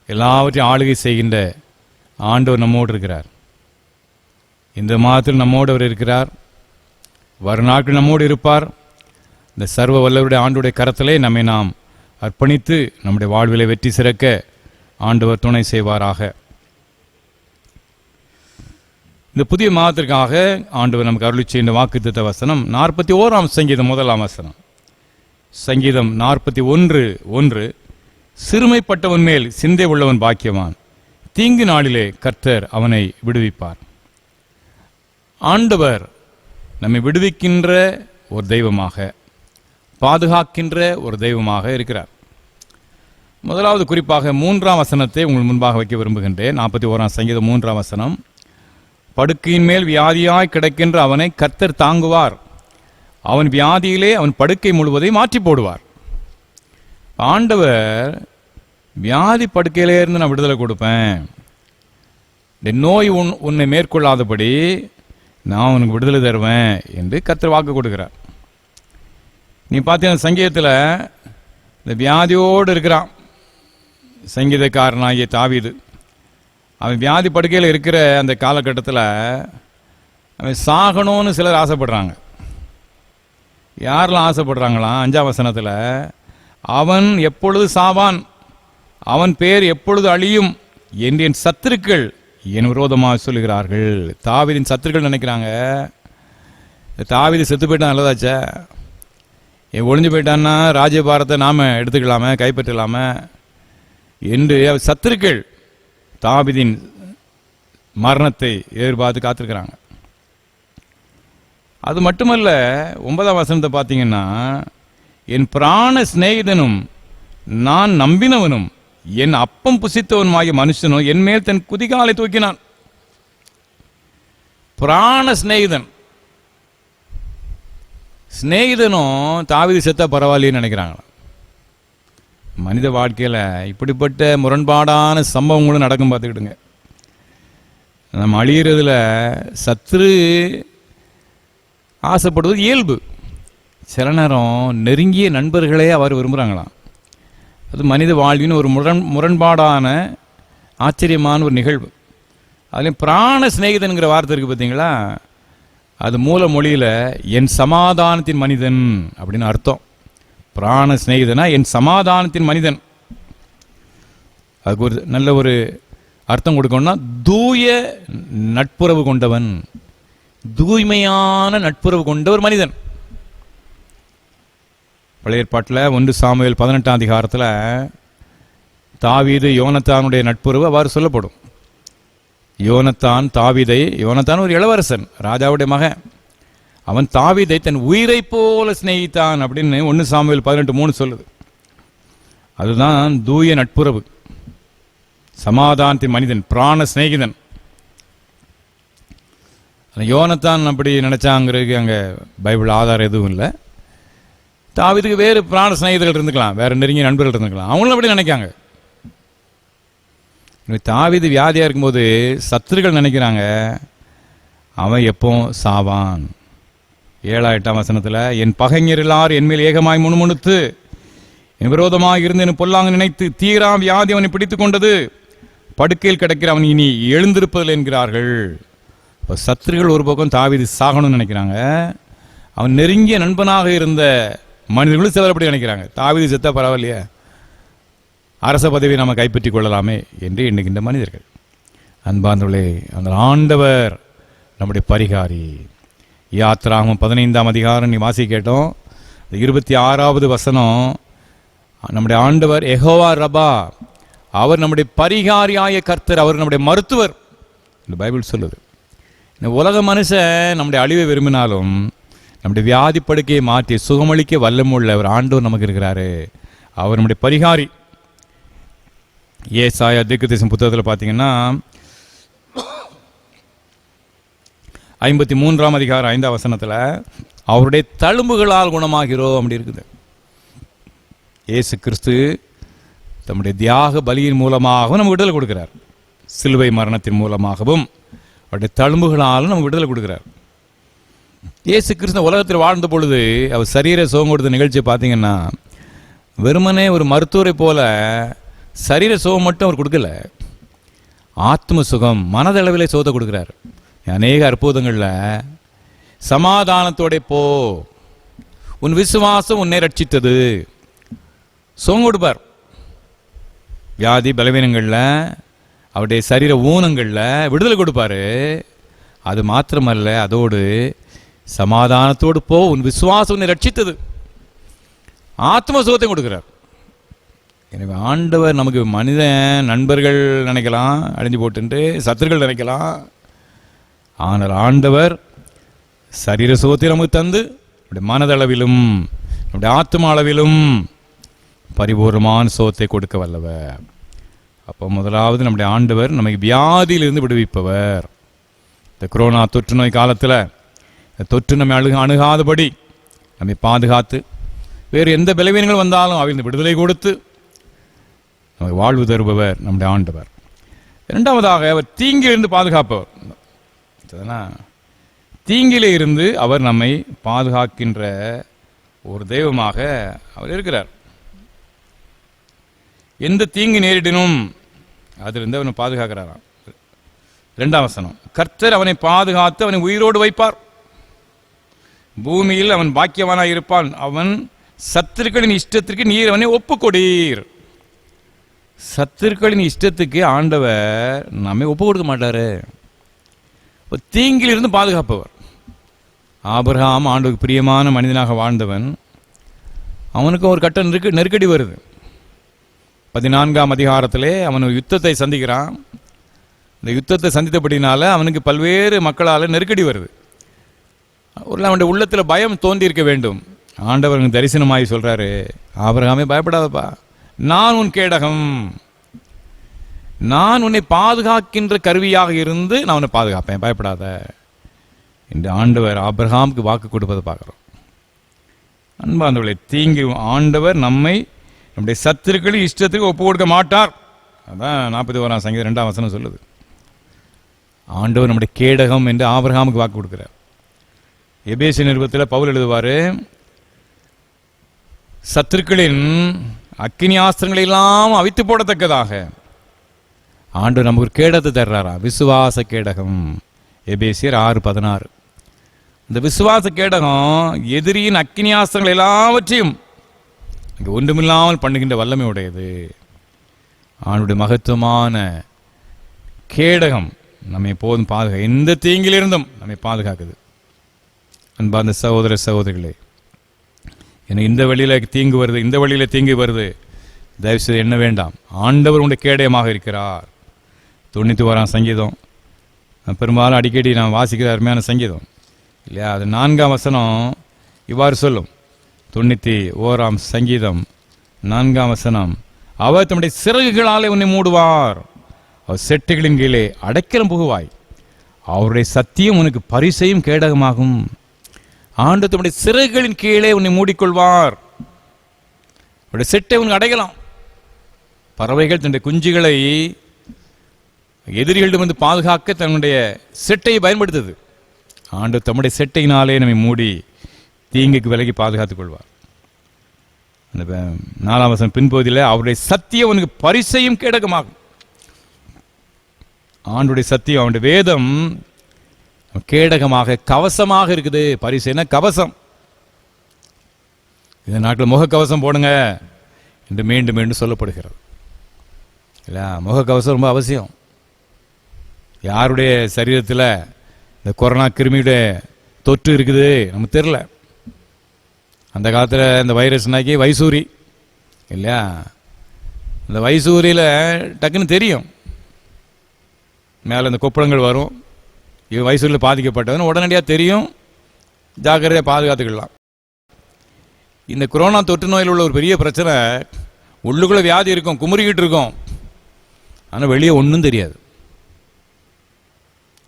எல்லாவற்றையும் ஆளுகை செய்கின்ற ஆண்டவர் நம்மோடு இருக்கிறார். இந்த மாதத்தில் நம்மோடு அவர் இருக்கிறார். வரும் நாட்கள் நம்மோடு இருப்பார். இந்த சர்வ வல்லவருடைய ஆண்டுடைய கரத்திலே நம்மை நாம் அர்ப்பணித்து நம்முடைய வாழ்விலை வெற்றி சிறக்க ஆண்டவர் துணை செய்வாராக. இந்த புதிய மாதத்திற்காக ஆண்டவர் நமக்கு அருளி செய்த வாக்குத்தத்த வசனம் 41ஆம் சங்கீதம் 1ஆம் வசனம். சங்கீதம் 41:1, சிறுமைப்பட்டவன் மேல் சிந்தை உள்ளவன் பாக்கியவான், தீங்கு நாளிலே கர்த்தர் அவனை விடுவிப்பார். ஆண்டவர் நம்மை விடுவிக்கின்ற ஒரு தெய்வமாக, பாதுகாக்கின்ற ஒரு தெய்வமாக இருக்கிறார். முதலாவது குறிப்பாக 3ஆம் வசனத்தை உங்கள் முன்பாக வைக்க விரும்புகின்றேன். 41ஆம் சங்கீதம் 3ஆம் வசனம். படுக்கையின் மேல் வியாதியாய் கிடக்கின்ற அவனை கர்த்தர் தாங்குவார், அவன் வியாதியிலே அவன் படுக்கை முழுவதை மாற்றி போடுவார். ஆண்டவர் வியாதி படுக்கையிலே இருந்து நான் விடுதலை கொடுப்பேன், இந்த நோய் உன்னை மேற்கொள்ளாதபடி நான் உனக்கு விடுதலை தருவேன் என்று கர்த்தர் வாக்கு கொடுக்கிறார். நீ பார்த்தீங்கன்னா சங்கீதத்தில் இந்த வியாதியோடு இருக்கிறான் சங்கீதக்காரனாகிய தாவீது. அவன் வியாதி படுக்கையில் இருக்கிற அந்த காலகட்டத்தில் அவன் சாகணும்னு சிலர் ஆசைப்படுறாங்க. யாரெல்லாம் ஆசைப்படுறாங்களாம்? 5ஆம் வசனத்தில், அவன் எப்பொழுது சாவான், அவன் பேர் எப்பொழுது அழியும் என்று என் சத்துருக்கள் என் விரோதமாக சொல்லுகிறார்கள். தாவீதின் சத்துருக்கள் நினைக்கிறாங்க, தாவீது செத்து போயிட்டான் நல்லதாச்சே, ஒளிஞ்சு போயிட்டான்னா ராஜ்யபாரத்தை நாம் எடுத்துக்கலாமே, கைப்பற்றலாமே என்று சத்துருக்கள் தாவீதின் மரணத்தை எதிர்பார்த்து காத்திருக்கிறாங்க. அது மட்டுமல்ல, 9ஆம் வசனத்தை பார்த்தீங்கன்னா, என் பிராண சிநேகிதனும் நான் நம்பினவனும் என் அப்பம் புசித்தவனுமாகிய மனுஷனும் என் மேல் தன் குதிகாலை தூக்கினான். பிராண சிநேகிதன், சிநேகிதனும் தாவீது செத்தா பரவாயில்லைன்னு நினைக்கிறாங்களா? மனித வாழ்க்கையில் இப்படிப்பட்ட முரண்பாடான சம்பவங்களும் நடக்கும். பார்த்துக்கிட்டுங்க, நம்ம அழிகிறதுல சத்துரு ஆசைப்படுவது இயல்பு. சில நேரம் நெருங்கிய நண்பர்களே அவர் விரும்புகிறாங்களாம். அது மனித வாழ்வின் ஒரு முரண்பாடான ஆச்சரியமான ஒரு நிகழ்வு. அதுலேயும் பிராண சிநேகிதன்கிற வார்த்தை இருக்குது பார்த்தீங்களா, அது மூல மொழியில் என் சமாதானத்தின் மனிதன் அப்படின்னு அர்த்தம். பிராண சிநேகிதனா என் சமாதானத்தின் மனிதன். அதுக்கு ஒரு நல்ல ஒரு அர்த்தம் கொடுக்கணும்னா, தூய நட்புறவு கொண்டவன், தூய்மையான நட்புறவு கொண்ட ஒரு மனிதன். பழைய ஏற்பாட்டில் 1 சாமுவேல் 18ஆம் அதிகாரத்தில் தாவீது யோனத்தானுடைய நட்புறவு அவ்வாறு சொல்லப்படும். யோனத்தான் ஒரு இளவரசன், ராஜாவுடைய மகன். அவன் தாவீதை தன் உயிரை போல சிநேகித்தான் அப்படின்னு 1 சாமுவேல் 18:3 சொல்லுது. அதுதான் தூய நட்புறவு, சமாதானத்தின் மனிதன், பிராண சிநேகிதன். யோனத்தான் அப்படி நினைச்சாங்கிறதுக்கு அங்கே பைபிள் ஆதாரம் எதுவும் இல்லை. தாவீதுக்கு வேறு பிராண சிநேகிதர்கள் இருந்துக்கலாம், வேற நெருங்கிய நண்பர்கள் இருந்துக்கலாம், அவங்களும் அப்படி நினைக்காங்க. தாவீது வியாதியாக இருக்கும்போது சத்துருக்கள் நினைக்கிறாங்க அவன் எப்போ சாவான். 7-8 வசனத்தில், என் பகைஞர் எல்லாரும் என்மேல் ஏகமாய் முணுமுணுத்து என் விரோதமாக இருந்து என் பொல்லாங்க நினைத்து தீரா வியாதி அவனை பிடித்து கொண்டது, படுக்கையில் கிடக்கிற அவன் இனி எழுந்திருப்பதில் என்கிறார்கள். இப்போ சத்துருக்கள் ஒரு பக்கம் தாவீது சாகணும்னு நினைக்கிறாங்க, அவன் நெருங்கிய நண்பனாக இருந்த மனிதர்களும் சிலர் அப்படி நினைக்கிறாங்க, தாவீது செத்தா பரவாயில்லையே, அரச பதவியை நம்ம கைப்பற்றி கொள்ளலாமே என்று எண்ணுகின்ற மனிதர்கள். அன்பார்ந்தவர்களே, அந்த ஆண்டவர் நம்முடைய பரிகாரி. யாத்ராகமம் 15ஆம் அதிகாரம் நீ வாசி கேட்டோம், 26வது வசனம், நம்முடைய ஆண்டவர் யெகோவா ரபா, அவர் நம்முடைய பரிகாரியாய கர்த்தர், அவர் நம்முடைய மருத்துவர் இந்த பைபிள் சொல்லுது. இந்த உலக மனுஷன் நம்முடைய அழிவை விரும்பினாலும் நம்முடைய வியாதி படுக்கையை மாற்றி சுகமளிக்க வல்லமுள்ள ஒரு ஆண்டவர் நமக்கு இருக்கிறாரு, அவர் நம்முடைய பரிகாரி. ஏசாயா தீர்க்கதரிசன புத்தகத்தில் பார்த்தீங்கன்னா 53ஆம் அதிகாரம் 5ஆம் வசனத்தில், அவருடைய தழும்புகளால் குணமாகிறோம் அப்படி இருக்குது. இயேசு கிறிஸ்து தம்முடைய தியாக பலியின் மூலமாகவும் நமக்கு விடுதலை கொடுக்கிறார், சிலுவை மரணத்தின் மூலமாகவும் அவருடைய தழும்புகளாலும் நமக்கு விடுதலை கொடுக்கிறார். இயேசு கிறிஸ்து உலகத்தில் வாழ்ந்த பொழுது அவர் சரீர சுகம் கொடுத்த நிகழ்ச்சியை பார்த்தீங்கன்னா வெறுமனே ஒரு மருத்துவரை போல சரீர சுகம் மட்டும் அவர் கொடுக்கல, ஆத்ம சுகம், மனதளவிலே சுகத்தை கொடுக்கிறார். அநேக அற்புதங்களில் சமாதானத்தோட போ, உன் விசுவாசம் உன்னை ரட்சித்தது, சுகம் கொடுப்பார். வியாதி பலவீனங்களில், அவருடைய சரீர ஊனங்களில் விடுதலை கொடுப்பாரு. அது மாத்திரமல்ல, அதோடு சமாதானத்தோடு போ, உன் விசுவாசம் உன்னை ரட்சித்தது, ஆத்ம சுகத்தை கொடுக்கிறார். எனவே ஆண்டவர் நமக்கு மனிதன் நண்பர்கள் நினைக்கலாம், அழிஞ்சு போட்டு சத்துருக்கள் நினைக்கலாம், ஆனால் ஆண்டவர் சரீர சுகத்தை நமக்கு தந்து நம்முடைய மனதளவிலும் நம்முடைய ஆத்ம அளவிலும் பரிபூர்ணமான சுகத்தை கொடுக்க வல்லவர். அப்போ முதலாவது நம்முடைய ஆண்டவர் நம்மை வியாதியிலிருந்து விடுவிப்பவர். இந்த கொரோனா தொற்று நோய் காலத்தில் தொற்று நம்மை அணுகாதபடி நம்மை பாதுகாத்து, வேறு எந்த பலவீனங்கள் வந்தாலும் அவிழ்ந்து விடுதலை கொடுத்து நமக்கு வாழ்வு தருபவர் நம்முடைய ஆண்டவர். இரண்டாவதாக, அவர் தீங்கிலிருந்து பாதுகாப்பவர். தீங்கிலே இருந்து அவர் நம்மை பாதுகாக்கின்ற ஒரு தெய்வமாக அவர் இருக்கிறார். எந்த தீங்கு நேரிடனும் அதிலிருந்து அவனை பாதுகாக்கிறாராம். 2ஆம் வசனம், கர்த்தர் அவனை பாதுகாத்து அவனை உயிரோடு வைப்பார், பூமியில் அவன் பாக்கியவானாய் இருப்பான், அவன் சத்துருக்களின் இஷ்டத்திற்கு நீர் அவனை ஒப்புக்கொடீர். சத்துருக்களின் இஷ்டத்துக்கு ஆண்டவர் நம்மை ஒப்பு கொடுக்க மாட்டாரு, தீங்கில் இருந்து பாதுகாப்பவர். ஆபிரகாம் ஆண்டவருக்கு பிரியமான மனிதனாக வாழ்ந்தவன், அவனுக்கு ஒரு கட்ட நெருக்கடி வருது. 14ஆம் அதிகாரத்திலே அவன் யுத்தத்தை சந்திக்கிறான். இந்த யுத்தத்தை சந்தித்தபடினால அவனுக்கு பல்வேறு மக்களால் நெருக்கடி வருது. அவனுடைய உள்ளத்தில் பயம் தோன்றி இருக்க வேண்டும். ஆண்டவர் தரிசனமாகி சொல்றாரு, ஆபிரகாமே பயப்படாதப்பா, நான் உன் கேடகம், நான் உன்னை பாதுகாக்கின்ற கருவியாக இருந்து நான் உன்னை பாதுகாப்பேன், பயப்படாத என்று ஆண்டவர் ஆபிரகாமுக்கு வாக்கு கொடுப்பதை பார்க்கிறோம். அன்பார்ந்தவர்களே, தீங்கு ஆண்டவர் நம்மை நம்முடைய சத்துருக்களின் இஷ்டத்துக்கு ஒப்பு கொடுக்க மாட்டார். அதான் 41ஆம் சங்கீதம் 2ஆம் வசனம் சொல்லுது. ஆண்டவர் நம்முடைய கேடகம் என்று ஆபிரகாமுக்கு வாக்கு கொடுக்கிறார். எபேசிய நிருபத்தில் பவுல் எழுதுவாரு, சத்துருக்களின் அக்கினி ஆஸ்திரங்களை எல்லாம் அவித்து போடத்தக்கதாக ஆண்டவர் நமக்கு ஒரு கேடத்தை தர்றாரா, விசுவாச கேடகம். எபேசியர் 6:16. இந்த விசுவாச கேடகம் எதிரியின் அக்கினி ஆஸ்திரங்கள் எல்லாவற்றையும் ஒன்றுமில்லாமல் பண்ணுகின்ற வல்லமை உடையது. ஆண்டுடைய மகத்துவமான கேடகம் நம்மை எப்போதும் பாதுகாக்க, எந்த தீங்கிலிருந்தும் நம்மை பாதுகாக்குது. அன்பார்ந்த சகோதர சகோதரிகளே, எனக்கு இந்த வழியில் தீங்கு வருது, இந்த வழியில் தீங்கு வருது, தயவுசெய்து என்ன வேண்டாம், ஆண்டவர் உடைய கேடயமாக இருக்கிறார். 91ஆம் சங்கீதம் பெரும்பாலும் அடிக்கடி நான் வாசிக்கிற அருமையான சங்கீதம் இல்லையா? அது 4ஆம் வசனம் இவ்வாறு சொல்லும். 91ஆம் சங்கீதம் 4ஆம் வசனம், அவர் தம்முடைய சிறகுகளாலே உன்னை மூடுவார், அவர் செட்டுகளின் கீழே அடைக்கலம் புகுவாய், அவருடைய சத்தியம் உனக்கு பரிசையும் கேடகமாகும். ஆண்டு தம்முடைய சிறகுகளின் கீழே உன்னை மூடிக்கொள்வார், அவருடைய செட்டை உனக்கு அடைக்கலாம். பறவைகள் தன்னுடைய குஞ்சுகளை எதிரிகளிடம் பாதுகாக்க தன்னுடைய செட்டையை பயன்படுத்துது. ஆண்டு தம்முடைய செட்டையினாலே நம்மை மூடி தீங்குக்கு விலகி பாதுகாத்துக் கொள்வார். அந்த 4ஆம் வசனம் பின்பகுதியில் அவருடைய சத்தியம் உனக்கு பரிசையும் கேடகமாகும். ஆண்டுடைய சத்தியம், அவனுடைய வேதம் கேடகமாக கவசமாக இருக்குது. பரிசைனா கவசம். இந்த நாட்டில் முகக்கவசம் போடுங்க என்று மீண்டும் மீண்டும் சொல்லப்படுகிறது இல்ல? முகக்கவசம் ரொம்ப அவசியம். யாருடைய சரீரத்தில் இந்த கொரோனா கிருமியுடைய தொற்று இருக்குது நமக்கு தெரியல. அந்த காலத்தில் இந்த வைரஸ்னாக்கி வைசூரி இல்லையா? இந்த வைசூரியில் டக்குன்னு தெரியும், மேலே இந்த கொப்பளங்கள் வரும், இவன் வைசூரியில் பாதிக்கப்பட்டவன் உடனடியாக தெரியும், ஜாக்கிரதையாக பாதுகாத்துக்கலாம். இந்த கொரோனா தொற்று நோயில் உள்ள ஒரு பெரிய பிரச்சனை, உள்ளுக்குள்ளே வியாதி இருக்கும், குமுறிக்கிட்டு இருக்கும், ஆனால் வெளியே ஒன்றும் தெரியாது.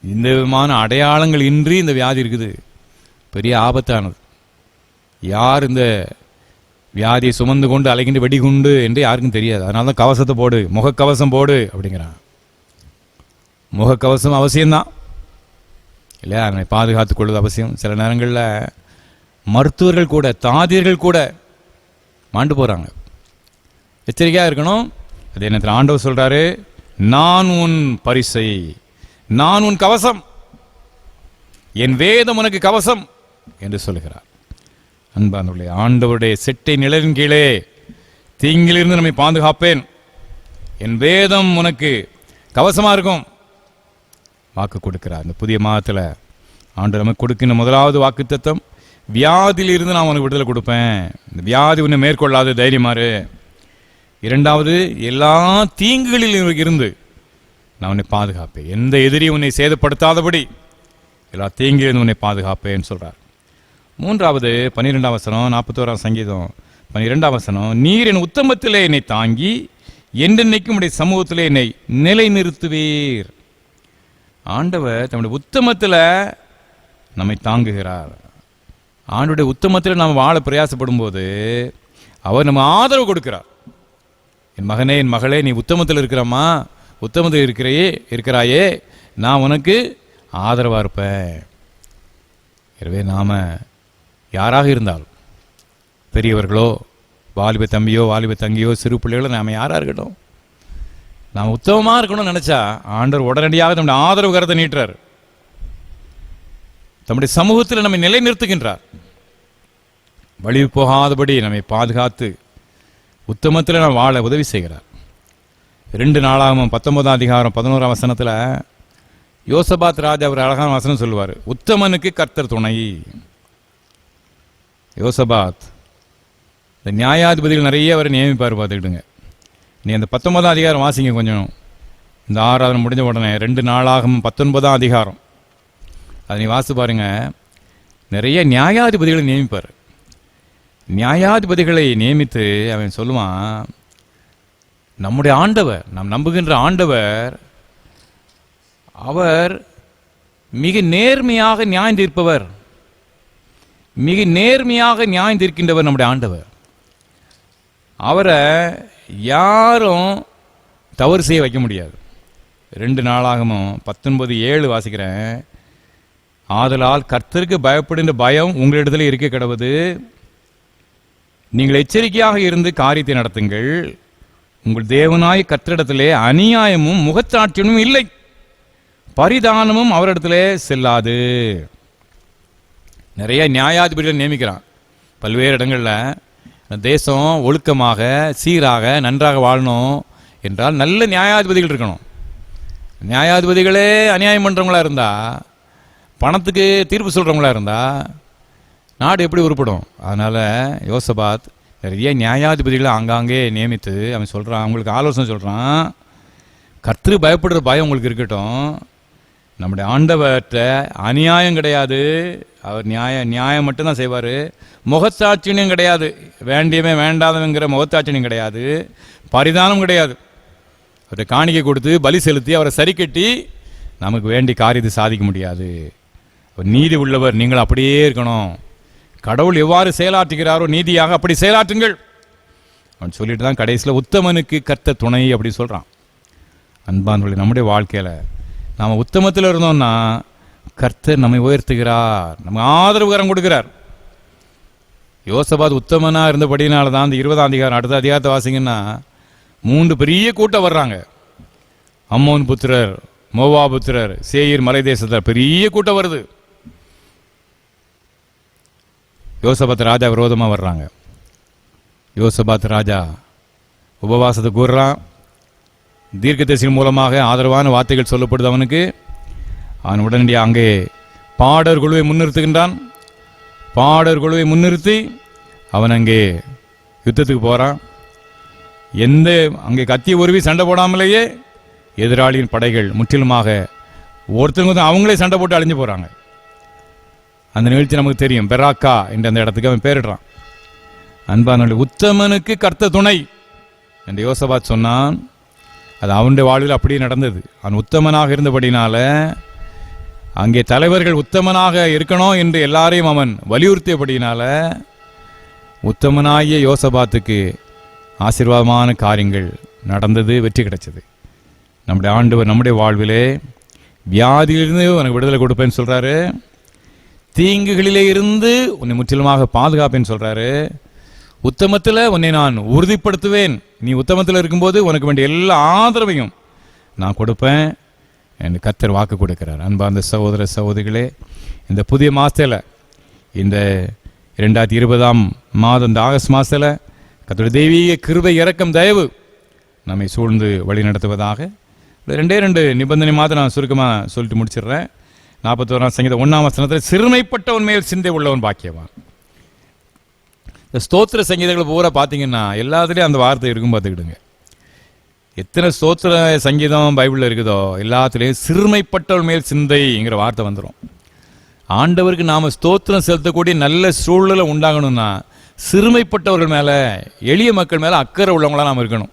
இந்த விதமான அடையாளங்கள் இன்றி இந்த வியாதி இருக்குது, பெரிய ஆபத்தானது. யார் இந்த வியாதியை சுமந்து கொண்டு அலைகின்ற வெடிகுண்டு என்று யாருக்கும் தெரியாது. அதனால தான் கவசத்தை போடு, முகக்கவசம் போடு அப்படிங்கிறான். முகக்கவசம் அவசியம்தான் இல்லையா? நம்மை பாதுகாத்துக் கொள்வது அவசியம். சில நேரங்களில் மருத்துவர்கள் கூட, தாதியர்கள் கூட மாண்டு போகிறாங்க. எச்சரிக்கையாக இருக்கணும். அதே நேரத்தில் ஆண்டவர் சொல்கிறாரு, நான் உன் பரிசை, நான் உன் கவசம், என் வேதம் உனக்கு கவசம் என்று சொல்லுகிறார். அன்பானவர்களே, ஆண்டவருடைய செட்டை நிழலின் கீழே தீங்கிலிருந்து நம்மை பாதுகாப்பேன், என் வேதம் உனக்கு கவசமா இருக்கும் வாக்கு கொடுக்கிறார். இந்த புதிய மாதத்தில் ஆண்டு நமக்கு கொடுக்கின்ற முதலாவது வாக்குத்தத்தம், வியாதியிலிருந்து நான் உனக்கு விடுதலை கொடுப்பேன், இந்த வியாதி உன்னை மேற்கொள்ளாத தைரியமாறு. இரண்டாவது, எல்லா தீங்குகளில் இருந்து நான் உன்னை பாதுகாப்பேன், எந்த எதிரியும் உன்னை சேதப்படுத்தாதபடி எல்லா தீங்கிலிருந்து உன்னை பாதுகாப்பேன்னு சொல்றார். மூன்றாவது 12ஆம் வசனம், 41ஆம் சங்கீதம் 12ஆம் வசனம், நீர் என் உத்தமத்திலே என்னை தாங்கி என்றென்னைக்கும் உடைய சமூகத்திலே என்னை நிலை நிறுத்துவீர். ஆண்டவர் தம்முடைய உத்தமத்தில் நம்மை தாங்குகிறார். ஆண்டுடைய உத்தமத்தில் நாம் வாழ பிரயாசப்படும் போது அவர் நம்ம ஆதரவு கொடுக்கிறார். என் மகனே, என் மகளே, நீ உத்தமத்தில் இருக்கிறம்மா, உத்தமத்தில் இருக்கிறாயே, நான் உனக்கு ஆதரவாக இருப்பேன். எனவே நாம் யாராக இருந்தாலும், பெரியவர்களோ, வாலிப தம்பியோ, வாலிப தங்கியோ, சிறு பிள்ளைகளோ, நாம் யாராக இருக்கட்டும், நாம் உத்தமமாக இருக்கணும்னு நினச்சா ஆண்டவர் உடனடியாக நம்முடைய ஆதரவு கரத்தை நீட்டுறார். தம்முடைய சமூகத்தில் நம்மை நிலைநிறுத்துகின்றார். வழி போகாதபடி நம்மை பாதுகாத்து உத்தமத்தில் நாம் வாழ உதவி செய்கிறார். 2 நாளாகமம் 19ஆம் அதிகாரம் 11ஆம் வசனத்தில் யோசபாத் ராஜா ஒரு அழகான வசனம் சொல்லுவார், உத்தமனுக்கு கர்த்தர் துணை. யோசபாத் இந்த நியாயாதிபதிகள் நிறைய அவரை நியமிப்பார். பார்த்துக்கிட்டுங்க, நீ அந்த 19ஆம் அதிகாரம் வாசிங்க கொஞ்சம். இந்த ஆராதனை முடிஞ்ச உடனே 2 நாளாகமம் 19ஆம் அதிகாரம் அதை நீ வாசி பாருங்க. நிறைய நியாயாதிபதிகளை நியமிப்பார். நியாயாதிபதிகளை நியமித்து அவன் சொல்லுவான், நம்முடைய ஆண்டவர், நாம் நம்புகின்ற ஆண்டவர், அவர் மிக நேர்மையாக நியாயம் தீர்ப்பவர், மிக நேர்மையாக நியாயம் தீர்க்கின்றவர் நம்முடைய ஆண்டவர். அவரை யாரும் தவறு செய்ய வைக்க முடியாது. 2 நாளாகமும் 19:7 வாசிக்கிறேன். ஆதலால் கர்த்தருக்கு பயப்படுகின்ற பயம் உங்களிடத்தில் இருக்க கிடவது, நீங்கள் எச்சரிக்கையாக இருந்து காரியத்தை நடத்துங்கள், உங்கள் தேவனாய் கர்த்தரிடத்திலே அநியாயமும் முகச்சாட்சியமும் இல்லை, பரிதானமும் அவரிடத்திலே செல்லாது. நிறைய நியாயாதிபதிகளை நியமிக்கிறான் பல்வேறு இடங்களில். தேசம் ஒழுக்கமாக, சீராக, நன்றாக வாழணும் என்றால் நல்ல நியாயாதிபதிகள் இருக்கணும். நியாயாதிபதிகளே அநியாயம் பண்ணுறவங்களா இருந்தால், பணத்துக்கு தீர்ப்பு சொல்கிறவங்களா இருந்தால் நாடு எப்படி உருப்படும்? அதனால் யோசபாத் நிறைய நியாயாதிபதிகளை ஆங்காங்கே நியமித்து அவன் சொல்கிறான், அவங்களுக்கு ஆலோசனை சொல்கிறான், கர்த்தருக்கு பயப்படுற பயம் உங்களுக்கு இருக்கட்டும், நம்முடைய ஆண்டவர்கிட்ட அநியாயம் கிடையாது, அவர் நியாயம் மட்டும்தான் செய்வார், முகத்தாட்சியம் கிடையாது, வேண்டியவன் வேண்டாதவங்கிற முகத்தாட்சியம் கிடையாது, பரிதானம் கிடையாது. அவரை காணிக்கை கொடுத்து பலி செலுத்தி அவரை சரி கட்டி நமக்கு வேண்டிய காரியத்தை சாதிக்க முடியாது. அவர் நீதி உள்ளவர், நீங்கள் அப்படியே இருக்கணும், கடவுள் எவ்வாறு செயலாற்றுகிறாரோ நீதியாக அப்படி செயலாற்றுங்கள் அவன் சொல்லிட்டு தான் கடைசியில் உத்தமனுக்கு கர்த்தர் துணை அப்படி சொல்கிறான். அன்பானவர்களே, நம்முடைய வாழ்க்கையில் நாம் உத்தமத்தில் இருந்தோம்னா கர்த்தர் நம்மை உயர்த்துகிறார், நம்ம ஆதரவு கரம் கொடுக்கிறார். யோசபாத் உத்தமனாக இருந்தபடினால தான் அந்த 20ஆம் அதிகாரம் அடுத்த அதிகாரத்தை வாசிங்கன்னா 3 பெரிய கூட்டம் வர்றாங்க. அம்மோன் புத்திரர், மோவா புத்திரர், சேயீர் மலை தேசத்தார், பெரிய கூட்டம் வருது. யோசபாத் ராஜா விரோதமாக வர்றாங்க. யோசபாத் ராஜா உபவாசத்தை கூறுறான். தீர்க்கதரிசிகள் மூலமாக ஆதரவான வார்த்தைகள் சொல்லப்படுது அவனுக்கு. அவன் உடனடியாக அங்கே பாடர் குழுவை முன்னிறுத்துகின்றான். பாடர் குழுவை முன்னிறுத்தி அவன் அங்கே யுத்தத்துக்கு போகிறான். அங்கே கத்தி உருவி சண்டை போடாமலேயே எதிராளியின் படைகள் முற்றிலுமாக ஒருத்தருக்கு அவங்களே சண்டை போட்டு அழிஞ்சு போகிறாங்க. அந்த நிகழ்ச்சி நமக்கு தெரியும். பெராக்கா என்ற அந்த இடத்துக்கு அவன் பேரிடுறான். அன்பானவர்களே, உத்தமனுக்கு கர்த்தர் துணை என்று யோசபாத் சொன்னான். அது அவனுடைய வாழ்வில் அப்படியே நடந்தது. அவன் உத்தமனாக இருந்தபடினால அங்கே தலைவர்கள் உத்தமனாக இருக்கணும் என்று எல்லாரையும் அவன் வலியுறுத்தியபடினால உத்தமனாகிய யோசபாத்துக்கு ஆசீர்வாதமான காரியங்கள் நடந்தது, வெற்றி கிடைச்சது. நம்முடைய ஆண்டவர் நம்முடைய வாழ்விலே வியாதியிலிருந்து உனக்கு விடுதலை கொடுப்பேன்னு சொல்கிறாரு, தீங்குகளிலே இருந்து உன்னை முற்றிலுமாக பாதுகாப்பேன்னு சொல்கிறாரு, உத்தமத்தில் உன்னை நான் உறுதிப்படுத்துவேன், நீ உத்தமத்தில் இருக்கும்போது உனக்கு வேண்டிய எல்லா ஆதரவையும் நான் கொடுப்பேன் என்று கர்த்தர் வாக்கு கொடுக்கிறார். அன்பார்ந்த சகோதர சகோதரிகளே, இந்த புதிய மாதத்தில், இந்த 2020ஆம் மாதம், இந்த ஆகஸ்ட் மாதத்தில் கர்த்தருடைய தெய்வீக கிருபை இரக்கம் தயவு நம்மை சூழ்ந்து வழி நடத்துவதாக. 2 நிபந்தனை மாதம் நான் சுருக்கமாக சொல்லிட்டு முடிச்சிடுறேன். 41ஆம் சங்கீதம் 1ஆம் வசனத்தில் சிறுமைப்பட்டவன் மேல் சிந்தை உள்ளவன் பாக்கியவான். இந்த ஸ்தோத்திர சங்கீதங்கள் பூரா பார்த்தீங்கன்னா எல்லாத்துலேயும் அந்த வார்த்தை இருக்கும், பார்த்துக்கிடுங்க. எத்தனை ஸ்தோத்திர சங்கீதம் பைபிளில் இருக்குதோ எல்லாத்துலேயும் சிறுமைப்பட்டவன் மேல் சிந்தைங்கிற வார்த்தை வந்துடும். ஆண்டவருக்கு நாம் ஸ்தோத்திரம் செலுத்தக்கூடிய நல்ல சூழ்நிலை உண்டாகணும்னா சிறுமைப்பட்டவர்கள் மேலே, எளிய மக்கள் மேலே அக்கறை உள்ளவங்களாக நாம் இருக்கணும்.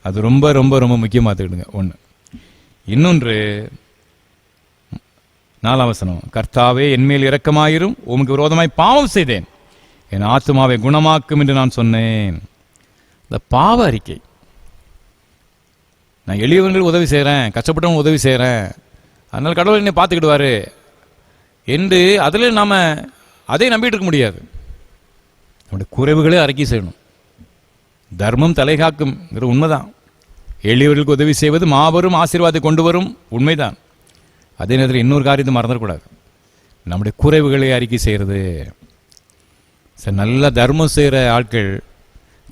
அது ரொம்ப ரொம்ப ரொம்ப முக்கியமாக பார்த்துக்கிடுங்க. ஒன்று. இன்னொன்று 4ஆம் வசனம், கர்த்தாவே என்மேல் இரக்கமாயிரும், உமக்கு விரோதமாய் பாவம் செய்தேன், என் ஆத்துமாவை குணமாக்கும் என்று நான் சொன்னேன். இந்த பாவ அறிக்கை, நான் எளியவங்களுக்கு உதவி செய்கிறேன், கஷ்டப்பட்டவங்க உதவி செய்கிறேன், அதனால் கடவுள் என்னை பார்த்துக்கிடுவார் என்று அதில் நாம் அதை நம்பிட்டு இருக்க முடியாது. நம்முடைய குறைவுகளே அறிக்கை செய்யணும். தர்மம் தலைகாக்கும்ங்கிற உண்மைதான். எளியவர்களுக்கு உதவி செய்வது மாபெரும் ஆசீர்வாதத்தை கொண்டு வரும், உண்மைதான். அதே நேரத்தில் இன்னொரு காரியத்தை மறந்துடக்கூடாது, நம்முடைய குறைவுகளை அறிக்கை செய்கிறது. சரி, நல்ல தர்மம் செய்கிற ஆட்கள்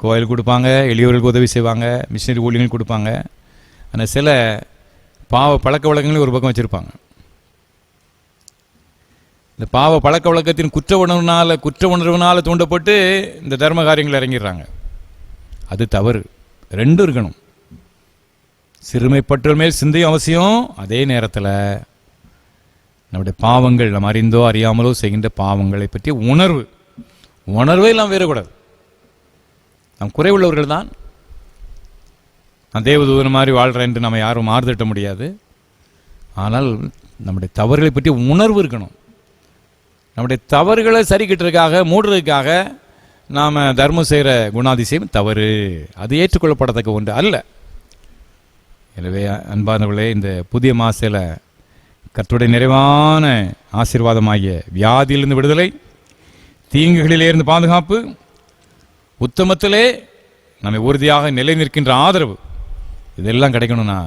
கோயில் கொடுப்பாங்க, எளியவர்களுக்கு உதவி செய்வாங்க, மிஷினரி ஊழியர்கள் கொடுப்பாங்க. ஆனால் சில பாவ பழக்க வழக்கங்களையும் ஒரு பக்கம் வச்சுருப்பாங்க. இந்த பாவ பழக்க வழக்கத்தின் குற்ற உணர்வுனால தூண்டப்பட்டு இந்த தர்ம காரியங்கள் இறங்கிடுறாங்க. அது தவறு. 2 இருக்கணும். சிறுமைப்பட்டோர் மேல் சிந்தையும் அவசியம். அதே நேரத்தில் நம்முடைய பாவங்கள், நம்ம அறிந்தோ அறியாமலோ செய்கின்ற பாவங்களை பற்றி உணர்வே எல்லாம் வேறக்கூடாது. நாம் குறைவுள்ளவர்கள் தான். நான் தேவதூதன் மாதிரி வாழ்கிறேன் என்று நம்ம யாரும் மாறுதட்ட முடியாது. ஆனால் நம்முடைய தவறுகளை பற்றி உணர்வு இருக்கணும். நம்முடைய தவறுகளை சரி கட்டுறதுக்காக, மூடுறதுக்காக நாம் தர்மம் செய்கிற குணாதிசயம் தவறு. அது ஏற்றுக்கொள்ளப்படத்தக்க ஒன்று அல்ல. எனவே அன்பானவர்களே, இந்த புதிய மாதத்தில் கர்த்தருடைய நிறைவான ஆசீர்வாதமாகிய வியாதியிலிருந்து விடுதலை, தீங்குகளிலிருந்து பாதுகாப்பு, உத்தமத்திலே நம்மை உறுதியாக நிலை நிற்கின்ற ஆதரவு, இதெல்லாம் கிடைக்கணும்னா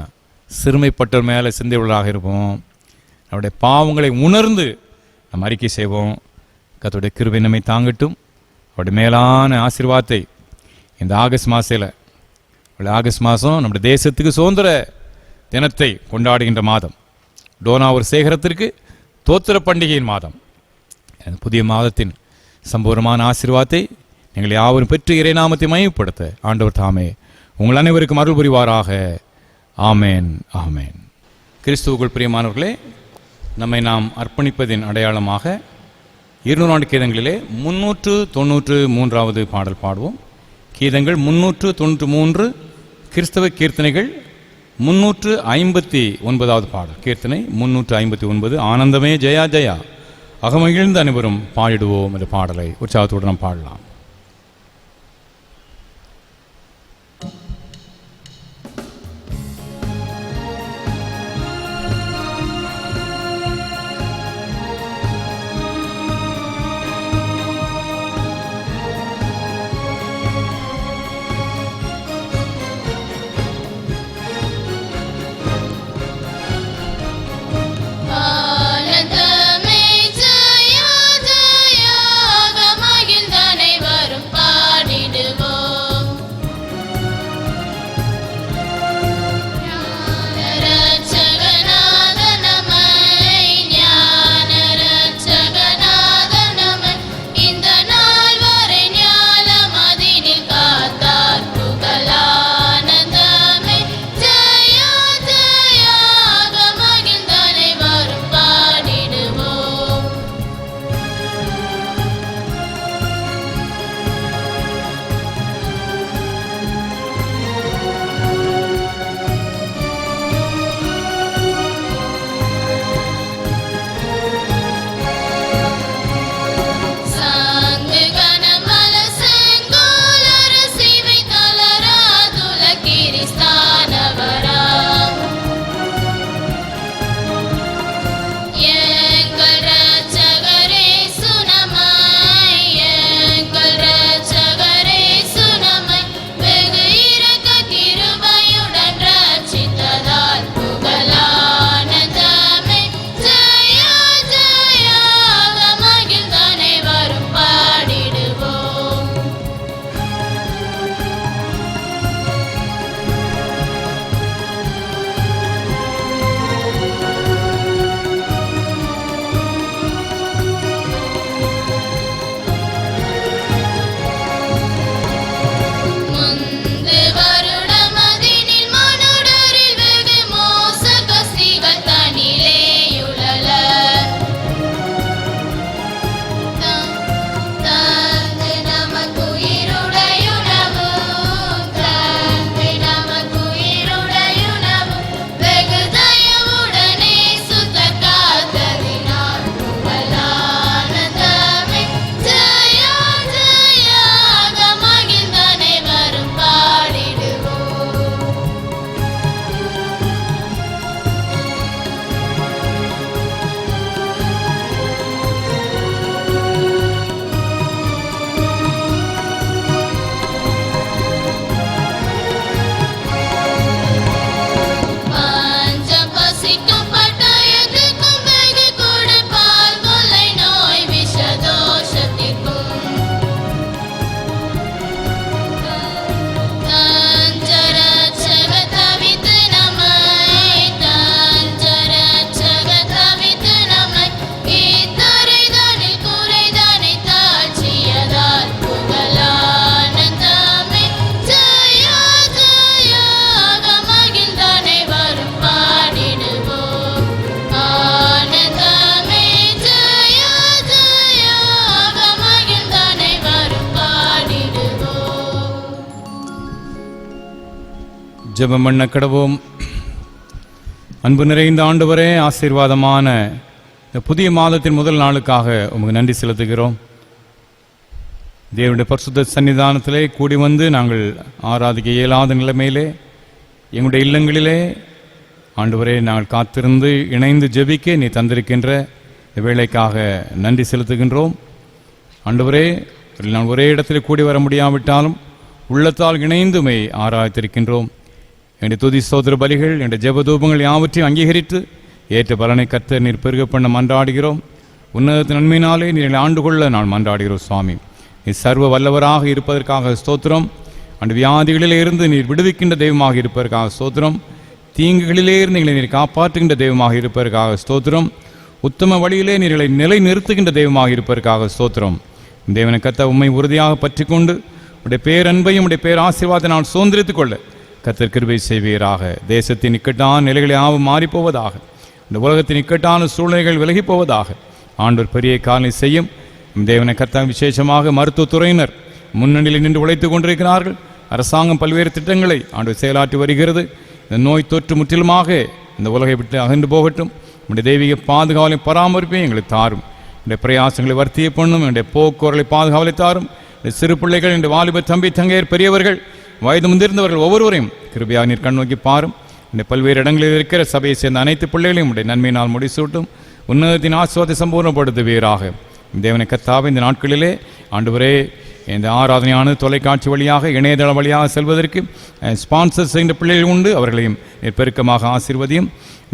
சிறுமைப்பட்டோர் மேலே சிந்தையுள்ளதாக இருப்போம். நம்முடைய பாவங்களை உணர்ந்து நம்ம அறிக்கை செய்வோம். கர்த்தருடைய கிருபை நம்மை தாங்கட்டும். அவருடைய மேலான ஆசீர்வாதத்தை இந்த ஆகஸ்ட் மாதம் நம்முடைய தேசத்துக்கு சுதந்திர தினத்தை கொண்டாடுகின்ற மாதம், டோனாவூர் சேகரத்திற்கு தோத்திர பண்டிகையின் மாதம், புதிய மாதத்தின் சம்பூர்ணமான ஆசீர்வாதத்தை நீங்கள் யாவரும் பெற்று இறைநாமத்தை மையப்படுத்த ஆண்டவர் தாமே உங்கள் அனைவருக்கும் அருள் புரிவாராக. ஆமேன், ஆமேன். கிறிஸ்துவுக்குள் பிரியமானவர்களே, நம்மை நாம் அர்ப்பணிப்பதின் அடையாளமாக 200 ஆண்டு கீதங்களிலே 393வது பாடல் பாடுவோம். கீதங்கள் 393, கிறிஸ்தவ கீர்த்தனைகள் 359வது பாடல். கீர்த்தனை 359, ஆனந்தமே ஜெயா ஜெயா. அகமகிழ்ந்து அனைவரும் பாடிடுவோம் என்ற பாடலை உற்சாகத்துடன் நாம் பாடலாம். ஜெபம் பண்ண கடவோம். அன்பு நிறைந்த ஆண்டவரே, ஆசீர்வாதமான இந்த புதிய மாதத்தின் முதல் நாளுக்காக உங்களுக்கு நன்றி செலுத்துகிறோம். தேவனுடைய பரிசுத்த சன்னிதானத்திலே கூடி வந்து நாங்கள் ஆராதிக்க இயலாத நிலைமையிலே எங்களுடைய இல்லங்களிலே ஆண்டவரே நாங்கள் காத்திருந்து இணைந்து ஜெபிக்க நீ தந்திருக்கின்ற இந்த வேளைக்காக நன்றி செலுத்துகின்றோம். ஆண்டவரே, நான் ஒரே இடத்தில் கூடி வர முடியாவிட்டாலும் உள்ளத்தால் இணைந்துமை ஆராய்த்திருக்கின்றோம். என்னுடைய துதி சோதர பலிகள், என்னுடைய ஜெபதூபங்கள் யாவற்றையும் அங்கீகரித்து ஏற்ற பலனை கர்த்தர் நீர் பெருக பண்ண மன்றாடுகிறோம். உன்னதத்தின் நன்மையினாலே நீர் ஆண்டு கொள்ள நான் மன்றாடுகிறோம். சுவாமி, நீ சர்வ வல்லவராக இருப்பதற்காக ஸ்தோத்திரம். அந்த வியாதிகளிலே இருந்து நீர் விடுவிக்கின்ற தெய்வமாக இருப்பதற்காக ஸ்தோத்திரம். தீங்குகளிலே இருந்து எங்களை நீர் காப்பாற்றுகின்ற தெய்வமாக இருப்பதற்காக ஸ்தோத்திரம். உத்தம வழியிலே நீர்களை நிலை நிறுத்துகின்ற தெய்வமாக இருப்பதற்காக ஸ்தோத்திரம். தேவனை கத்த உம்மை உறுதியாக பற்றி கொண்டு உடைய பேரன்பையும் உடைய பேர் ஆசீர்வாதத்தை நான் சுதந்திரித்துக் கொள்ள கத்தர் கிருபை செய்வீராக. தேசத்தின் இக்கட்டான நிலைகளை ஆவும் மாறிப்போவதாக. இந்த உலகத்தின் இக்கட்டான சூழ்நிலைகள் விலகி போவதாக. ஆண்டவர் பெரிய காலை செய்யும். தேவனை கத்த விசேஷமாக மருத்துவத்துறையினர் முன்னணியில் நின்று உழைத்துக் கொண்டிருக்கிறார்கள். அரசாங்கம் பல்வேறு திட்டங்களை ஆண்டவர் செயலாற்றி வருகிறது. இந்த நோய் தொற்று முற்றிலுமாக இந்த உலகை விட்டு அகன்று போகட்டும். உடைய தெய்வீக பாதுகாவலை பராமரிப்பை எங்களுக்கு தாரும். இந்த பிரயாசங்களை வர்த்திய பண்ணும். என்னுடைய போக்குவரலை பாதுகாவலை தாரும். இந்த சிறு பிள்ளைகள், இந்த வாலிப தம்பி தங்கையர், பெரியவர்கள், வயது முதிர்ந்தவர்கள் ஒவ்வொருவரையும் கிருபையாக நீர் கண் நோக்கி பாரும். இந்த பல்வேறு இடங்களில் இருக்கிற சபையை சேர்ந்த அனைத்து பிள்ளைகளையும் உடைய நன்மையினால் முடிசூட்டும். உன்னதத்தின் ஆசீர்வாதத்தை சம்பூர்ணப்படுத்துவீராக. தேவனை கர்த்தாவே, இந்த நாட்களிலே ஆண்டவரே இந்த ஆராதனையானது தொலைக்காட்சி வழியாக இணையதள வழியாக செல்வதற்கு ஸ்பான்சர் செய்கின்ற பிள்ளைகள் உண்டு. அவர்களையும் பெருக்கமாக ஆசீர்வதியும்.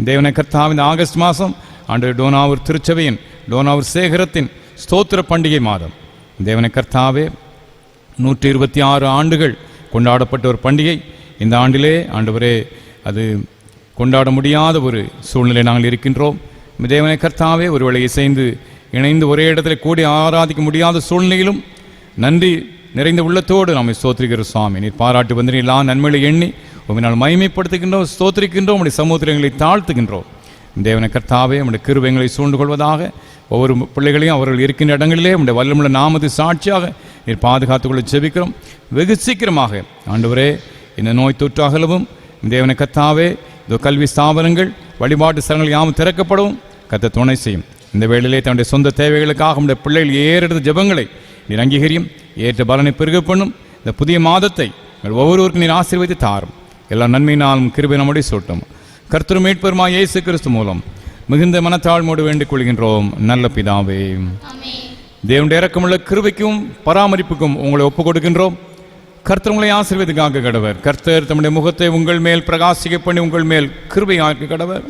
தேவனை கர்த்தாவே, இந்த ஆகஸ்ட் மாதம் ஆண்டு டோனாவூர் திருச்சபையின் டோனாவூர் சேகரத்தின் ஸ்தோத்திர பண்டிகை மாதம். தேவனை கர்த்தாவே, 126 ஆண்டுகள் கொண்டாடப்பட்ட ஒரு பண்டிகை. இந்த ஆண்டிலே ஆண்டவரே அது கொண்டாட முடியாத ஒரு சூழ்நிலை நாங்கள் இருக்கின்றோம். தேவனை கர்த்தாவே, ஒருவேளை இசைந்து இணைந்து ஒரே இடத்துல கூடி ஆராதிக்க முடியாத சூழ்நிலையிலும் நன்றி நிறைந்த உள்ளத்தோடு நாம் ஸ்தோத்திரிக்கிற சுவாமி. நீர் பாராட்டு வந்து எல்லா நன்மைகளை எண்ணி உம்மினால் மகிமைப்படுத்துகின்றோம், ஸ்தோத்திரிக்கின்றோம். உடைய சமுத்திரங்களை தாழ்த்துகின்றோம். தேவனை கர்த்தாவே, உடைய கிருபைகளை சூழ்ந்து கொள்வதாக. ஒவ்வொரு பிள்ளைகளையும் அவர்கள் இருக்கின்ற இடங்களிலே உடைய வல்லமுள்ள நாமத்து சாட்சியாக நீர் பாதுகாத்துக்கொள்ள ஜெபிக்கிறோம். வெகு சீக்கிரமாக ஆண்டவரே இந்த நோய் தொற்று அகலவும். தேவனை கர்த்தாவே, இந்த கல்வி ஸ்தாபனங்கள் வழிபாட்டு ஸ்தலங்கள் யாவும் திறக்கப்படவும் கர்த்தர் துணை செய்யும். இந்த வேளையிலே தன்னுடைய சொந்த தேவைகளுக்காக உடைய பிள்ளைகள் ஏறெடுத்த ஜெபங்களை நீர் அங்கீகரியும். ஏற்ற பலனை பெருக பண்ணும். இந்த புதிய மாதத்தை ஒவ்வொருவருக்கும் நீர் ஆசீர்வதித்து தாரும். எல்லா நன்மையினாலும் கிருபை நம்முடைய சூட்டும். கர்த்தரும் மீட்பெருமாய் இயேசு கிறிஸ்து மூலம் மிகுந்த மனத்தாழ்மோடு வேண்டிக் கொள்கின்றோம் நல்ல பிதாவே. தேவனுடைய இரக்கமுள்ள கிருபைக்கும் பராமரிப்புக்கும் உங்களை ஒப்புக் கொடுக்கின்றோம். கர்த்தர் உங்களை ஆசீர்வதிக்காக கடவர். கர்த்தர் தம்முடைய முகத்தை உங்கள் மேல் பிரகாசிக்க பண்ணி உங்கள் மேல் கிருபையாக்கி கடவர்.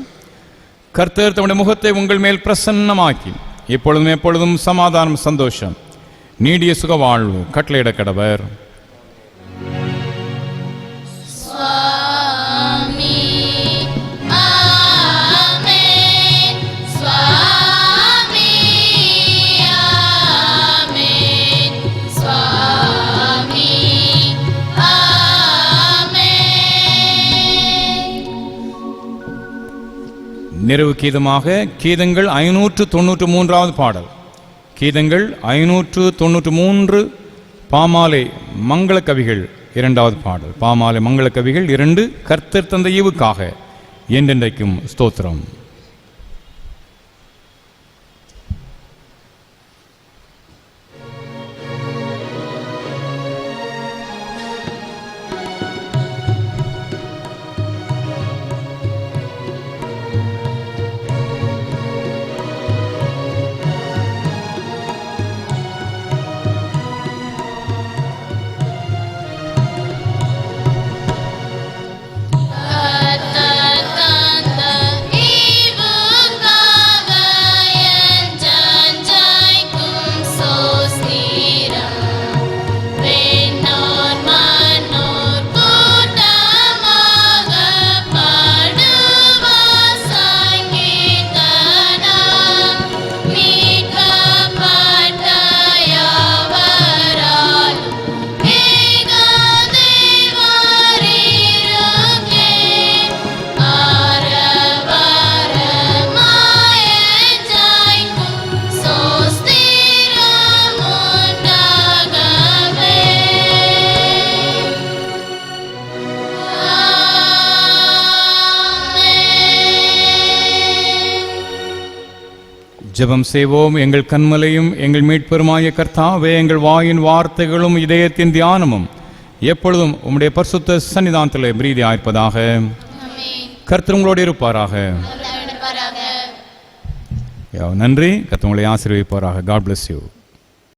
கர்த்தர் தம்முடைய முகத்தை உங்கள் மேல் பிரசன்னமாக்கி எப்பொழுதும் எப்பொழுதும் சமாதானம், சந்தோஷம், நீடிய சுக வாழ்வு கட்டளையிட கடவர். நிறைவு கீதமாக கீதங்கள் 593வது பாடல். கீதங்கள் 593 பாமாலை மங்கள கவிகள் 2வது பாடல். பாமாலை மங்கள கவிகள் 2 கர்த்தர் தந்த ஈவுக்காக என்றென்றைக்கும் ஸ்தோத்திரம். ஜெபம் செய்வோம். எங்கள் கண்மலையும் எங்கள் மீட்பெருமாய கர்த்தாவே, எங்கள் வாயின் வார்த்தைகளும் இதயத்தின் தியானமும் எப்பொழுதும் உம்முடைய பரிசுத்த சன்னிதானத்திலே பிரீதியாயிருப்பதாக. கர்த்தர் உங்களோடு இருப்பாராக. நன்றி. கர்த்தர் உங்களை ஆசீர்வதிப்பாராக. God bless you.